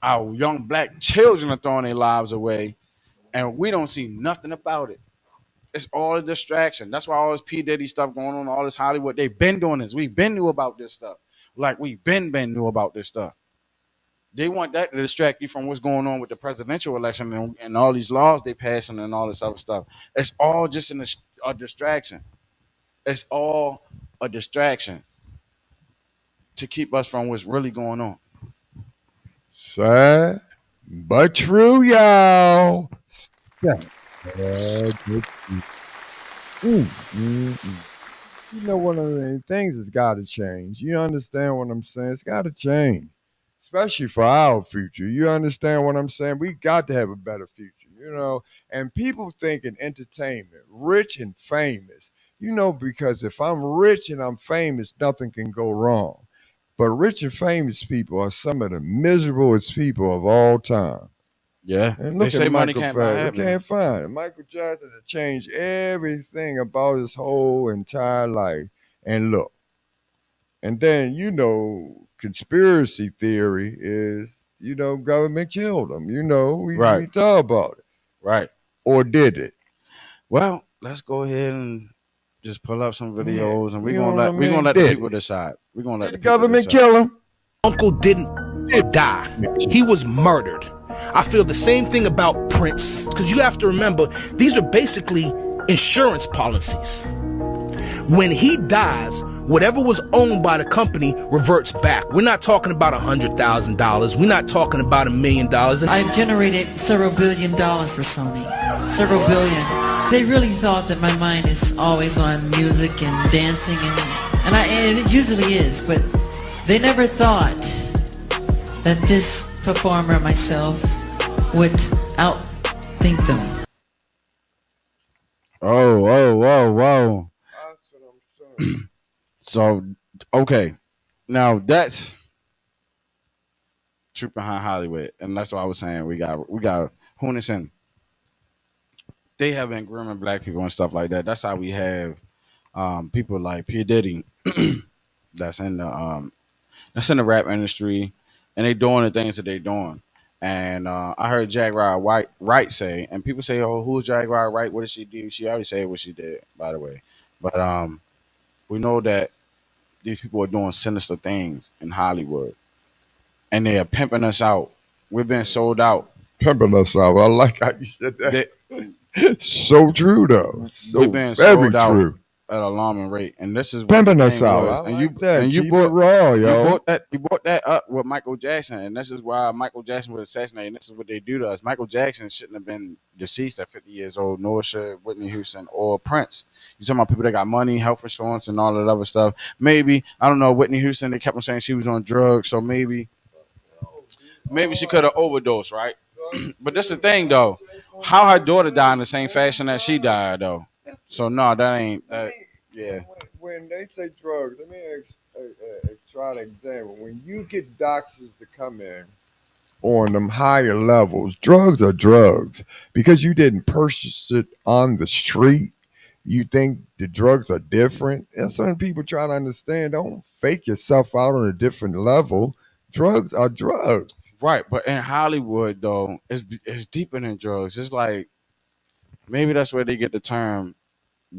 Speaker 1: Our young black children are throwing their lives away, and we don't see nothing about it. It's all a distraction. That's why all this P. Diddy stuff going on, all this Hollywood, they've been doing this. We've been knew about this stuff. Like we've been knew about this stuff. They want that to distract you from what's going on with the presidential election and all these laws they passing and all this other stuff. It's all just a distraction. It's all a distraction to keep us from what's really going on.
Speaker 2: Sad, but true, y'all. Yeah. You know, one of the things has got to change. You understand what I'm saying? It's got to change, especially for our future. You understand what I'm saying? We got to have a better future, you know. And people think in entertainment, rich and famous, you know, because if I'm rich and I'm famous, nothing can go wrong. But rich and famous people are some of the miserablest people of all time.
Speaker 1: Yeah,
Speaker 2: And
Speaker 1: they
Speaker 2: look
Speaker 1: say
Speaker 2: at
Speaker 1: money
Speaker 2: Michael
Speaker 1: can't buy
Speaker 2: Jackson.
Speaker 1: happiness.
Speaker 2: Can't find it. Michael Jackson has changed everything about his whole entire life. And look, and then you know, conspiracy theory is government killed him. You know, we
Speaker 1: Right.
Speaker 2: thought about it,
Speaker 1: Right.
Speaker 2: or did it?
Speaker 1: Well, let's go ahead and just pull up some videos, and
Speaker 2: You know what I
Speaker 1: we're gonna
Speaker 2: mean?
Speaker 1: let the
Speaker 2: Did
Speaker 1: people
Speaker 2: it?
Speaker 1: decide. We're gonna let
Speaker 2: Did
Speaker 1: the
Speaker 2: the
Speaker 1: people
Speaker 2: government
Speaker 1: decide.
Speaker 2: kill him?
Speaker 4: Uncle didn't die. He was murdered. I feel the same thing about Prince, because you have to remember, these are basically insurance policies. When he dies, whatever was owned by the company reverts back. We're not talking about $100,000. We're not talking about $1 million.
Speaker 5: I've generated several $1 billion for Sony. Several billion. They really thought that my mind is always on music and dancing, and it usually is, but they never thought that this performer, myself, would outthink them.
Speaker 1: Whoa.
Speaker 2: That's what I'm saying.
Speaker 1: So, okay. Now that's truth behind Hollywood. And that's what I was saying. We got Hunison. They have been grooming black people and stuff like that. That's how we have people like P. Diddy that's in the rap industry, and they doing the things that they doing. And I heard Jack Wright say, and people say, "Oh, who's Jack Wright? What did she do?" She already said what she did, by the way. But we know that these people are doing sinister things in Hollywood, and they are pimping us out. We've been sold out.
Speaker 2: Pimping us out. I like how you said that.
Speaker 1: They,
Speaker 2: So true, though. So
Speaker 1: we've been
Speaker 2: very
Speaker 1: sold out
Speaker 2: true.
Speaker 1: at an alarming rate, and this is what
Speaker 2: Pimping
Speaker 1: the
Speaker 2: us
Speaker 1: thing
Speaker 2: out.
Speaker 1: was.
Speaker 2: I
Speaker 1: And
Speaker 2: like that.
Speaker 1: you
Speaker 2: Keep
Speaker 1: brought
Speaker 2: it raw, yo.
Speaker 1: you brought that up with Michael Jackson, and this is why Michael Jackson was assassinated. And this is what they do to us. Michael Jackson shouldn't have been deceased at 50 years old, nor should Whitney Houston or Prince. You talking about people that got money, health insurance, and all that other stuff. Maybe, I don't know, Whitney Houston, they kept on saying she was on drugs, so maybe she could have overdosed, right? But that's the thing, though. How her daughter died in the same fashion that she died, though. So no, that ain't that. Yeah.
Speaker 2: When they say drugs, let me try to examine. When you get doctors to come in on them higher levels, drugs are drugs because you didn't purchase it on the street. You think the drugs are different. That's when people try to understand. Don't fake yourself out on a different level. Drugs are drugs.
Speaker 1: Right, but in Hollywood though, it's deeper than drugs. It's like maybe that's where they get the term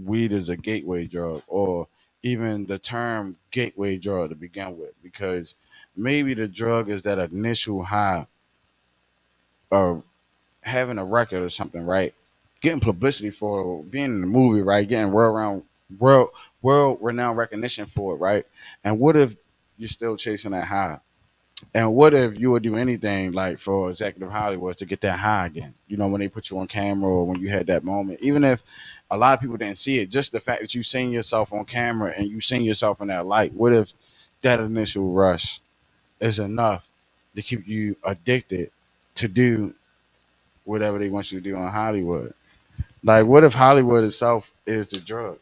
Speaker 1: weed is a gateway drug, or even the term gateway drug to begin with, because maybe the drug is that initial high of having a record or something, right? Getting publicity for being in the movie, right? Getting world world renowned recognition for it, right? And what if you're still chasing that high? And what if you would do anything like for executive Hollywood to get that high again? You know, when they put you on camera or when you had that moment, even if a lot of people didn't see it, just the fact that you seen yourself on camera and you seen yourself in that light, what if that initial rush is enough to keep you addicted to do whatever they want you to do in Hollywood? Like, what if Hollywood itself is the drug?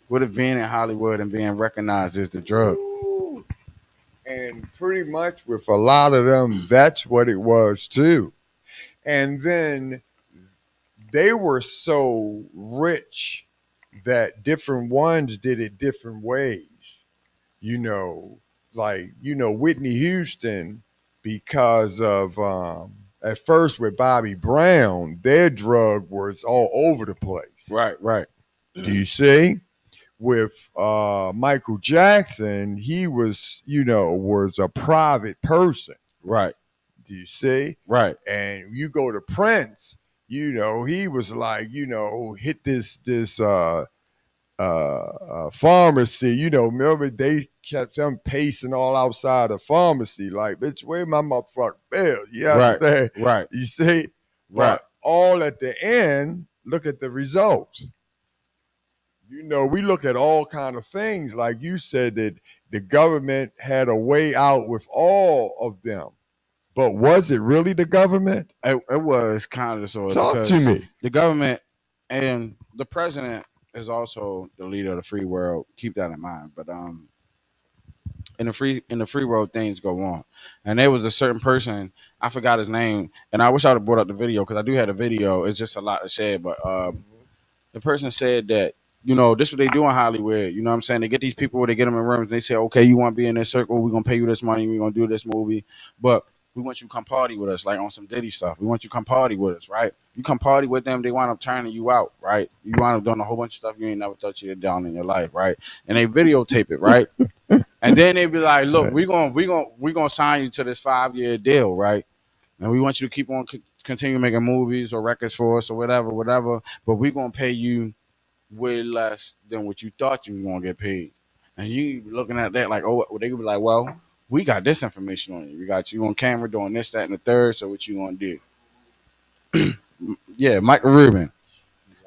Speaker 1: What if being in Hollywood and being recognized is the drug?
Speaker 2: Ooh. And pretty much with a lot of them, that's what it was too. And then they were so rich that different ones did it different ways. You know, like, Whitney Houston, because of at first with Bobby Brown, their drug was all over the place.
Speaker 1: Right, right.
Speaker 2: Do you see? With Michael Jackson, he was, was a private person.
Speaker 1: Right.
Speaker 2: Do you see?
Speaker 1: Right.
Speaker 2: And you go to Prince, he was like, hit this pharmacy. Remember they kept them pacing all outside the pharmacy, like, bitch, where my motherfucking bill? You understand?
Speaker 1: Right.
Speaker 2: You see?
Speaker 1: Right.
Speaker 2: But all at the end, look at the results. We look at all kind of things, like you said, that the government had a way out with all of them. But was it really the government?
Speaker 1: It was kind of sort of.
Speaker 2: Talk to me.
Speaker 1: The government and the president is also the leader of the free world. Keep that in mind. But in the free world, things go on. And there was a certain person, I forgot his name, and I wish I would have brought up the video because I do have the video. It's just a lot to say, but the person said that, this is what they do in Hollywood. You know what I'm saying? They get these people where they get them in rooms. And they say, okay, you want to be in this circle? We're going to pay you this money. We're going to do this movie. But we want you to come party with us, like on some Diddy stuff. We want you to come party with us, right? You come party with them, they wind up turning you out, right? You wind up doing a whole bunch of stuff you ain't never thought you'd done in your life, right? And they videotape it, right? And then they be like, look, we're gonna sign you to this 5-year deal, right? And we want you to keep on continue making movies or records for us or whatever. But we're gonna pay you way less than what you thought you were gonna get paid. And you looking at that like, oh, they could be like, well, we got this information on you. We got you on camera doing this, that, and the third. So what you gonna do? Yeah, Michael Rubin.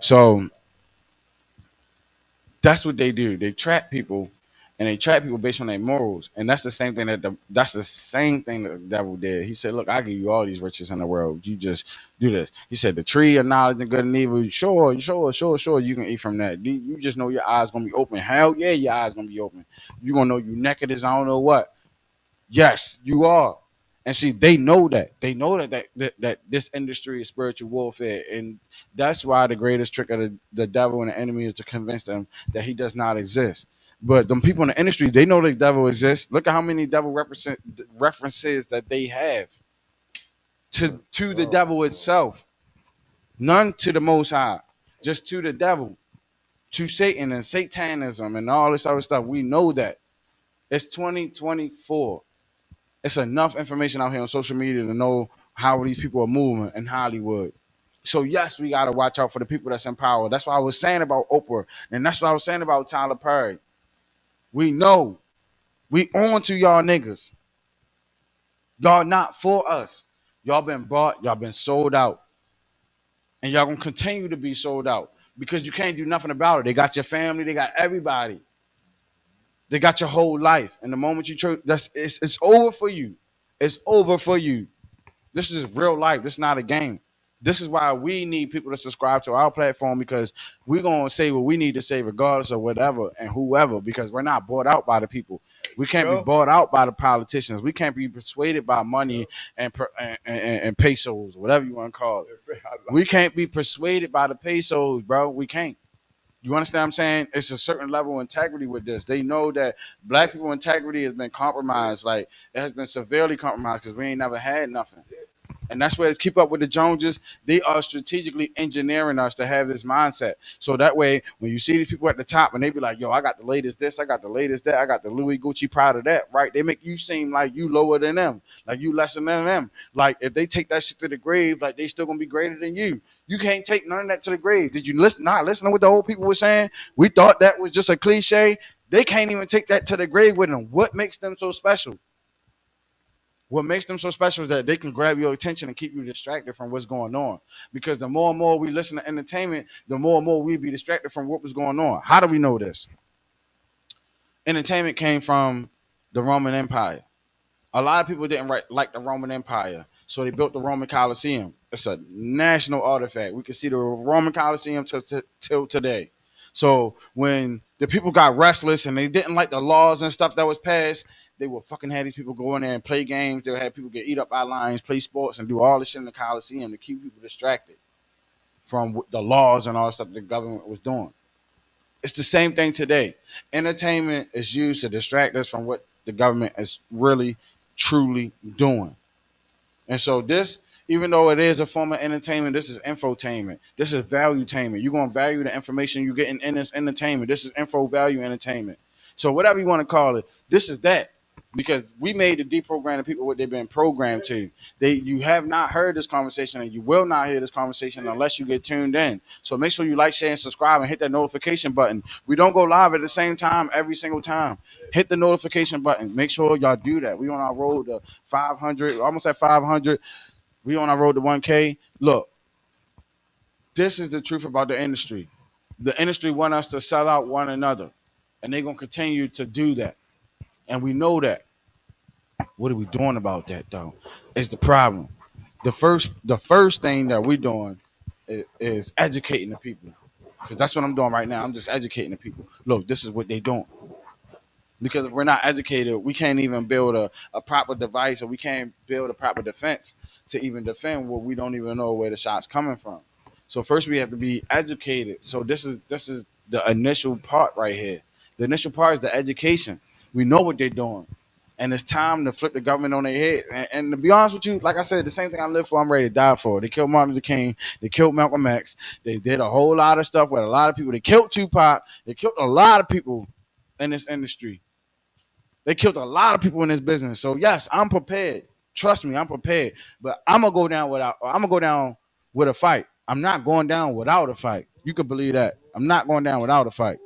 Speaker 1: So that's what they do. They trap people, and they trap people based on their morals. And that's the same thing that the devil did. He said, "Look, I give you all these riches in the world. You just do this." He said, "The tree of knowledge and good and evil. Sure. You can eat from that. You just know your eyes gonna be open. Hell yeah, your eyes gonna be open. You gonna know you naked as I don't know what. Yes, you are." And see, they know that. They know that this industry is spiritual warfare. And that's why the greatest trick of the devil and the enemy is to convince them that he does not exist. But them people in the industry, they know the devil exists. Look at how many devil references that they have to the devil itself. None to the Most High, just to the devil, to Satan and Satanism and all this other stuff. We know that. It's 2024. It's enough information out here on social media to know how these people are moving in Hollywood. So yes, we gotta watch out for the people that's in power. That's what I was saying about Oprah, and that's what I was saying about Tyler Perry. We know. We on to y'all niggas. Y'all not for us. Y'all been bought, y'all been sold out. And y'all gonna continue to be sold out because you can't do nothing about it. They got your family, they got everybody. They got your whole life. And the moment you it's over for you. It's over for you. This is real life. This is not a game. This is why we need people to subscribe to our platform, because we're going to say what we need to say regardless of whatever and whoever, because we're not bought out by the people. We can't be bought out by the politicians. We can't be persuaded by money and pesos, whatever you want to call it. We can't be persuaded by the pesos, bro. We can't. You understand what I'm saying? It's a certain level of integrity with this. They know that black people integrity has been compromised. Like, it has been severely compromised because we ain't never had nothing. And that's where it's keep up with the Joneses. They are strategically engineering us to have this mindset. So that way, when you see these people at the top and they be like, yo, I got the latest this, I got the latest that, I got the Louis Gucci Prada that, right? They make you seem like you lower than them, like you lesser than them. Like, if they take that shit to the grave, like, they still gonna be greater than you. You can't take none of that to the grave. Did you listen to what the old people were saying? We thought that was just a cliche. They can't even take that to the grave with them. What makes them so special? What makes them so special is that they can grab your attention and keep you distracted from what's going on. Because the more and more we listen to entertainment, the more and more we be distracted from what was going on. How do we know this? Entertainment came from the Roman Empire. A lot of people didn't like the Roman Empire, so they built the Roman Colosseum. It's a national artifact. We can see the Roman Coliseum till today. So when the people got restless and they didn't like the laws and stuff that was passed, they would fucking have these people go in there and play games. They would have people get eat up by lions, play sports, and do all this shit in the Coliseum to keep people distracted from the laws and all the stuff the government was doing. It's the same thing today. Entertainment is used to distract us from what the government is really, truly doing. And so this, even though it is a form of entertainment, this is infotainment. This is valuetainment. You're gonna value the information you're getting in this entertainment. This is info value entertainment. So whatever you want to call it, this is that. Because we made to deprogram the people what they've been programmed to. You have not heard this conversation and you will not hear this conversation unless you get tuned in. So make sure you like, share, and subscribe and hit that notification button. We don't go live at the same time every single time. Hit the notification button. Make sure y'all do that. We on our road to 500, almost at 500. We on our road to 1K. Look, this is the truth about the industry. The industry want us to sell out one another, and they're gonna continue to do that, and we know that. What are we doing about that though? Is the problem. The first thing that we're doing is educating the people, because that's what I'm doing right now. I'm just educating the people. Look, this is what they doing. Because if we're not educated, we can't even build a proper device, or we can't build a proper defense to even defend what we don't even know where the shot's coming from. So first we have to be educated. So this is the initial part right here. The initial part is the education. We know what they're doing. And it's time to flip the government on their head. And to be honest with you, like I said, the same thing I live for, I'm ready to die for. They killed Martin Luther King. They killed Malcolm X. They did a whole lot of stuff with a lot of people. They killed Tupac. They killed a lot of people in this industry. They killed a lot of people in this business. So yes, I'm prepared. Trust me, I'm prepared. But I'm gonna go down with a fight. I'm not going down without a fight. You can believe that. I'm not going down without a fight.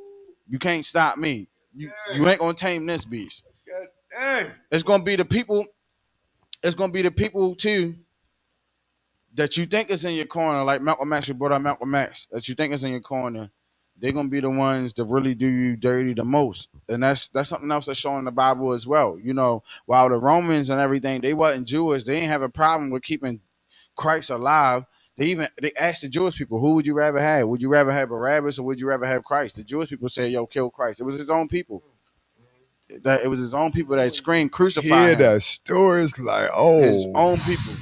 Speaker 1: You can't stop me. You ain't gonna tame this beast.
Speaker 2: God dang.
Speaker 1: It's gonna be the people. It's gonna be the people too that you think is in your corner, like Malcolm X. We brought up Malcolm X. That you think is in your corner. They're gonna be the ones that really do you dirty the most, and that's something else that's shown in the Bible as well. You know, while the Romans and everything, they wasn't Jewish, they didn't have a problem with keeping Christ alive. They asked the Jewish people, who would you rather have? Would you rather have Barabbas or would you rather have Christ? The Jewish people said, "Yo, kill Christ." It was his own people. That it was his own people that screamed, "Crucify
Speaker 2: Hear
Speaker 1: him."
Speaker 2: that story, it's like,
Speaker 1: His
Speaker 2: oh.
Speaker 1: own people.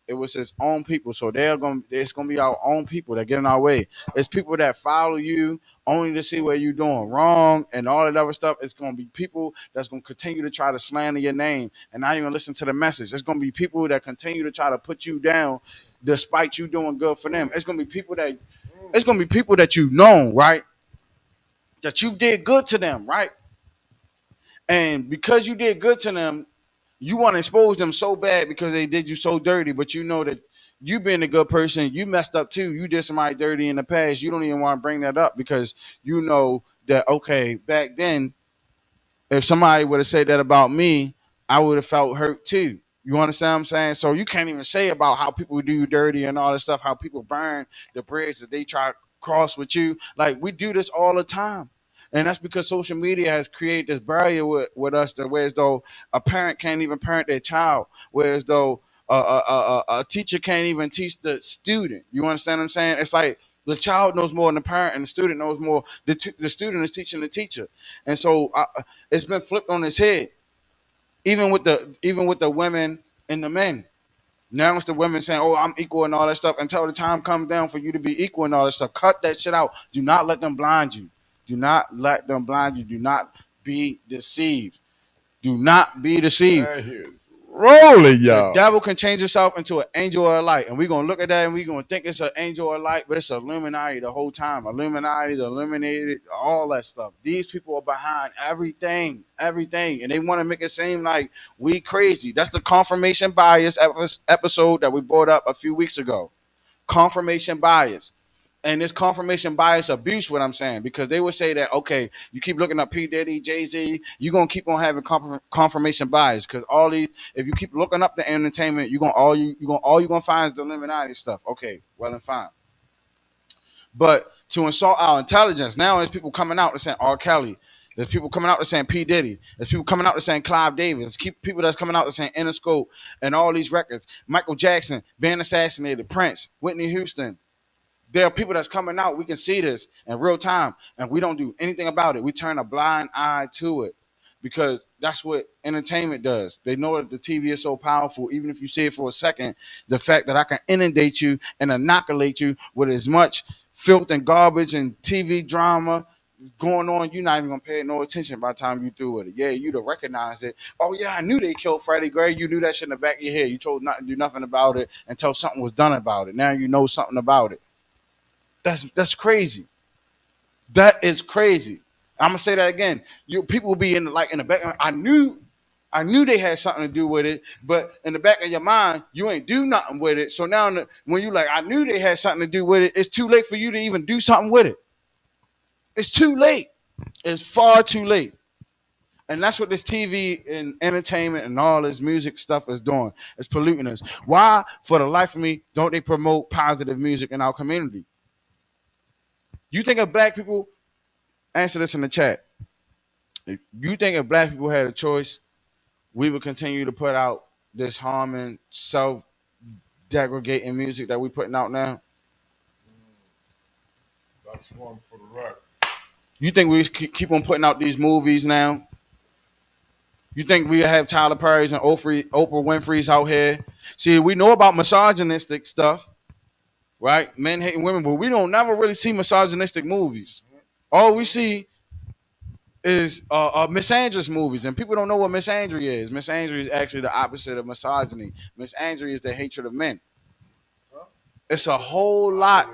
Speaker 1: It was his own people. So it's gonna be our own people that get in our way. It's people that follow you only to see where you're doing wrong and all that other stuff. It's gonna be people that's gonna continue to try to slander your name and not even listen to the message. It's gonna be people that continue to try to put you down despite you doing good for them. It's gonna be people that you know, right? That you did good to them, right? And because you did good to them, you want to expose them so bad because they did you so dirty, but you know that you being a good person, you messed up too. You did somebody dirty in the past. You don't even want to bring that up because you know that, okay, back then, if somebody would have said that about me, I would have felt hurt too. You understand what I'm saying? So you can't even say about how people do you dirty and all this stuff, how people burn the bridge that they try to cross with you. Like, we do this all the time. And that's because social media has created this barrier with us, that whereas though a parent can't even parent their child, whereas though a teacher can't even teach the student. You understand what I'm saying? It's like the child knows more than the parent, and the student knows more. The student is teaching the teacher, and so it's been flipped on its head. Even with the women and the men. Now it's the women saying, "Oh, I'm equal" and all that stuff. Until the time comes down for you to be equal and all that stuff, cut that shit out. Do not let them blind you. Do not let them blind you. Do not be deceived. Do not be deceived.
Speaker 2: Right here. Rolling, y'all.
Speaker 1: The devil can change himself into an angel of light, and we're gonna look at that and we're gonna think it's an angel of light, but it's Illuminati the whole time. Illuminati, the illuminated, all that stuff. These people are behind everything, and they want to make it seem like we crazy. That's the confirmation bias episode that we brought up a few weeks ago. Confirmation bias. And this confirmation bias abuse, what I'm saying, because they would say that, okay, you keep looking up P. Diddy, Jay-Z, you're going to keep on having confirmation bias, because if you keep looking up the entertainment, all you're going to find is the Illuminati stuff. Okay, well and fine. But to insult our intelligence, now there's people coming out and saying, R. Kelly, There's people coming out to saying P. Diddy. There's people coming out to saying Clive Davis. People that's coming out to saying Interscope and all these records. Michael Jackson being assassinated. Prince, Whitney Houston. There are people that's coming out. We can see this in real time, and we don't do anything about it. We turn a blind eye to it because that's what entertainment does. They know that the TV is so powerful. Even if you see it for a second, the fact that I can inundate you and inoculate you with as much filth and garbage and TV drama going on, you're not even gonna pay no attention by the time you through with it. Yeah, you'd have recognized it. Oh yeah, I knew they killed Freddie Gray. You knew that shit in the back of your head. You chose not to do nothing about it until something was done about it. Now you know something about it. That's crazy. That is crazy. I'm gonna say that again. People will be in the back. I knew they had something to do with it, but in the back of your mind, you ain't do nothing with it. So now, when you like, I knew they had something to do with it. It's too late for you to even do something with it. It's too late. It's far too late. And that's what this TV and entertainment and all this music stuff is doing. It's polluting us. Why, for the life of me, don't they promote positive music in our community? You think of black people, answer this in the chat. If you think if black people had a choice, we would continue to put out this harming, self-degrading music that we're putting out now?
Speaker 2: That's one for the record.
Speaker 1: You think we keep on putting out these movies now? You think we have Tyler Perry's and Oprah Winfrey's out here? See, we know about misogynistic stuff, right? Men hating women, but we don't never really see misogynistic movies. All we see is misandrous movies, and people don't know what misandry is. Misandry is actually the opposite of misogyny. Misandry is the hatred of men. It's a whole lot.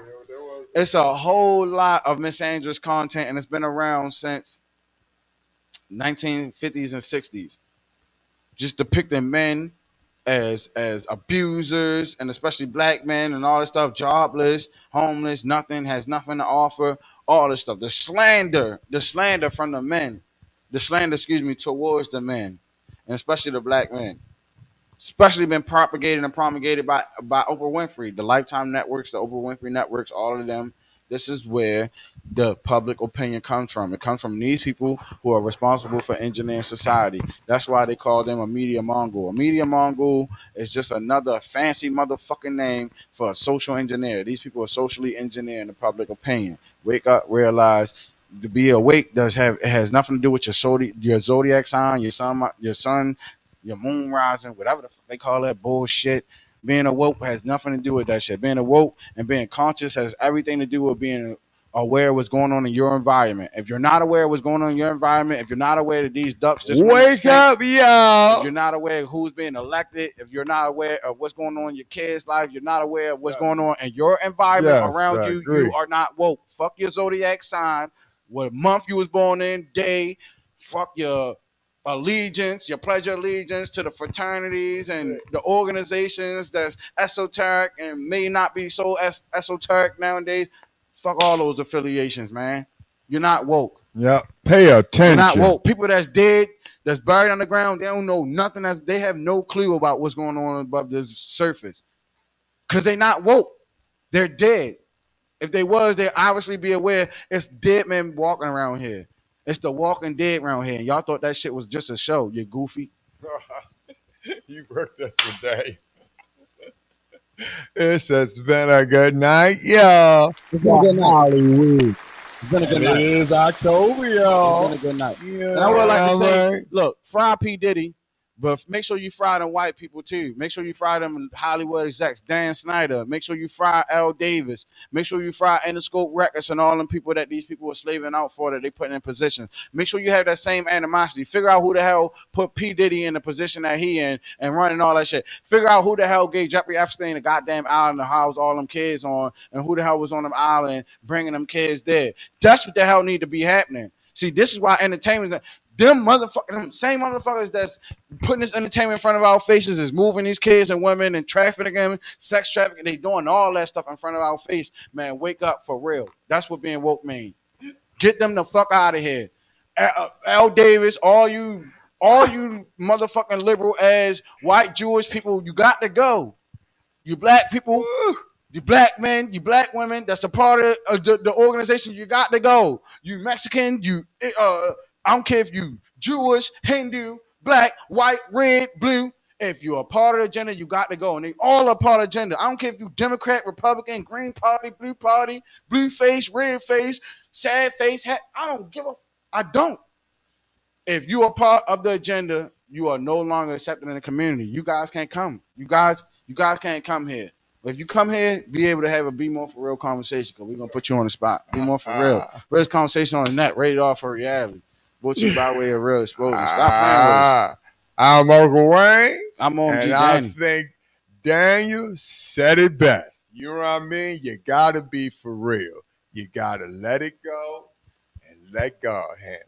Speaker 1: It's a whole lot of misandrous content, and it's been around since 1950s and 60s. Just depicting men as abusers, and especially black men and all this stuff, jobless, homeless, has nothing to offer, all this stuff. The slander from the men, towards the men, and especially the black men. Especially been propagated and promulgated by Oprah Winfrey, the Lifetime networks, the Oprah Winfrey networks, all of them. This is where the public opinion comes from. It comes from these people who are responsible for engineering society. That's why they call them a media mongol. A media mongol is just another fancy motherfucking name for a social engineer. These people are socially engineering the public opinion. Wake up, realize to be awake it has nothing to do with your zodiac sign, your sun, your moon rising, whatever the fuck they call that bullshit. Being awoke has nothing to do with that shit. Being awoke and being conscious has everything to do with being aware of what's going on in your environment. If you're not aware of what's going on in your environment, if you're not aware that these ducks just
Speaker 2: wake up, y'all.
Speaker 1: If you're not aware of who's being elected, if you're not aware of what's going on in your kids' life, you're not aware of what's going on in your environment around you, you are not woke. Fuck your zodiac sign, what month you was born in, day, fuck your allegiance, your pledge of allegiance to the fraternities and the organizations that's esoteric and may not be so esoteric nowadays. Fuck all those affiliations, man. You're not woke.
Speaker 2: Yeah, pay attention.
Speaker 1: You're not woke. People that's dead, that's buried underground, they don't know nothing. They have no clue about what's going on above the surface because they're not woke. They're dead. If they was, they'd obviously be aware it's dead men walking around here. It's the Walking Dead around here. And y'all thought that shit was just a show. You goofy.
Speaker 2: You worked that today. It's been a good night, y'all.
Speaker 3: It's been a good night. Hollywood. It's been a good night.
Speaker 2: It is October, y'all.
Speaker 1: It's been a good night.
Speaker 2: Yeah,
Speaker 1: and I would like to say, look, fry P. Diddy, but make sure you fry them white people too. Make sure you fry them Hollywood execs, Dan Snyder. Make sure you fry L. Davis. Make sure you fry Interscope Records and all them people that these people are slaving out for that they put in positions. Make sure you have that same animosity. Figure out who the hell put P. Diddy in the position that he in and running all that shit. Figure out who the hell gave Jeffrey Epstein a goddamn island to house all them kids on, and who the hell was on them island bringing them kids there. That's what the hell need to be happening. See, this is why entertainment. Them same motherfuckers that's putting this entertainment in front of our faces is moving these kids and women and trafficking them, sex trafficking. They doing all that stuff in front of our face. Man, wake up for real. That's what being woke means. Get them the fuck out of here. L. Davis, all you motherfucking liberal ass white Jewish people, you got to go. You black people, you black men, you black women, that's a part of the organization, you got to go. You Mexican, you I don't care if you Jewish, Hindu, black, white, red, blue. If you're a part of the agenda, you got to go. And they all are part of the agenda. I don't care if you Democrat, Republican, Green Party, blue face, red face, sad face. I don't give a. I don't. If you are part of the agenda, you are no longer accepted in the community. You guys can't come. You guys can't come here. But if you come here, be able to have a Be More For Real conversation, because we're going to put you on the spot. Be More For Real. Realest conversation on the net, rated off for reality. Brought you by way of real exposure. Stop playing with us.
Speaker 2: I'm Uncle Wayne.
Speaker 1: I'm OMG
Speaker 2: and
Speaker 1: Danny.
Speaker 2: I think Daniel said it best. You know what I mean? You got to be for real. You got to let it go and let God handle it.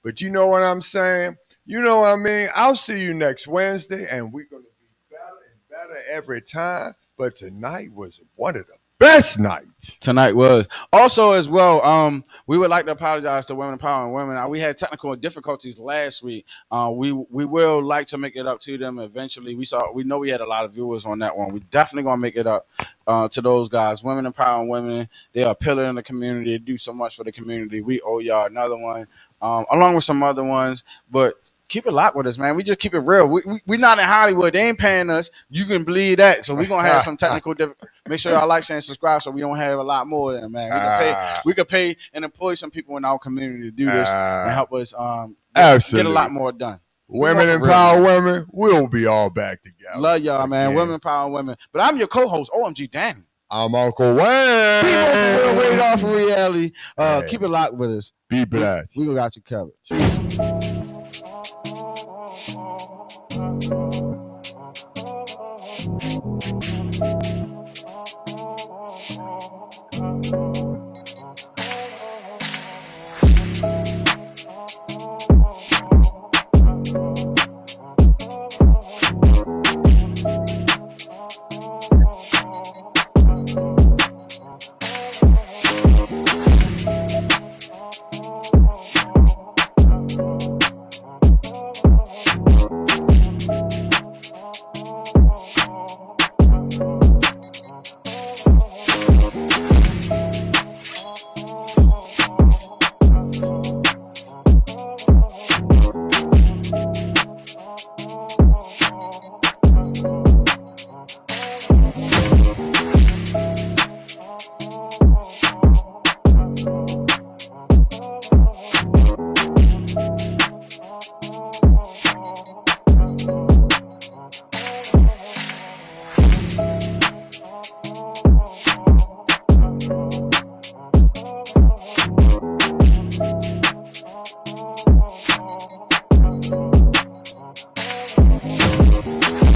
Speaker 2: But you know what I'm saying? You know what I mean? I'll see you next Wednesday, and we're going to be better and better every time. But tonight was one of the best nights.
Speaker 1: Tonight was. Also, as well, we would like to apologize to Women Empowering Women. We had technical difficulties last week. We will like to make it up to them eventually. We know we had a lot of viewers on that one. We definitely gonna make it up to those guys. Women Empowering Women. They are a pillar in the community. They do so much for the community. We owe y'all another one, along with some other ones. But keep it locked with us, man. We just keep it real. We not in Hollywood. They ain't paying us. You can believe that. So we're going to have some technical difficulties. Make sure y'all like, share, and subscribe so we don't have a lot more of them, man. We could pay and employ some people in our community to do this and help us get a lot more done.
Speaker 2: Women Empower Women. We'll be all back together.
Speaker 1: Love y'all, man. Women Empower Women. But I'm your co-host, OMG Danny.
Speaker 2: I'm Uncle Wayne.
Speaker 1: Be More For Real, rated off for reality. Keep it locked with us.
Speaker 2: Be blessed.
Speaker 1: We got you covered.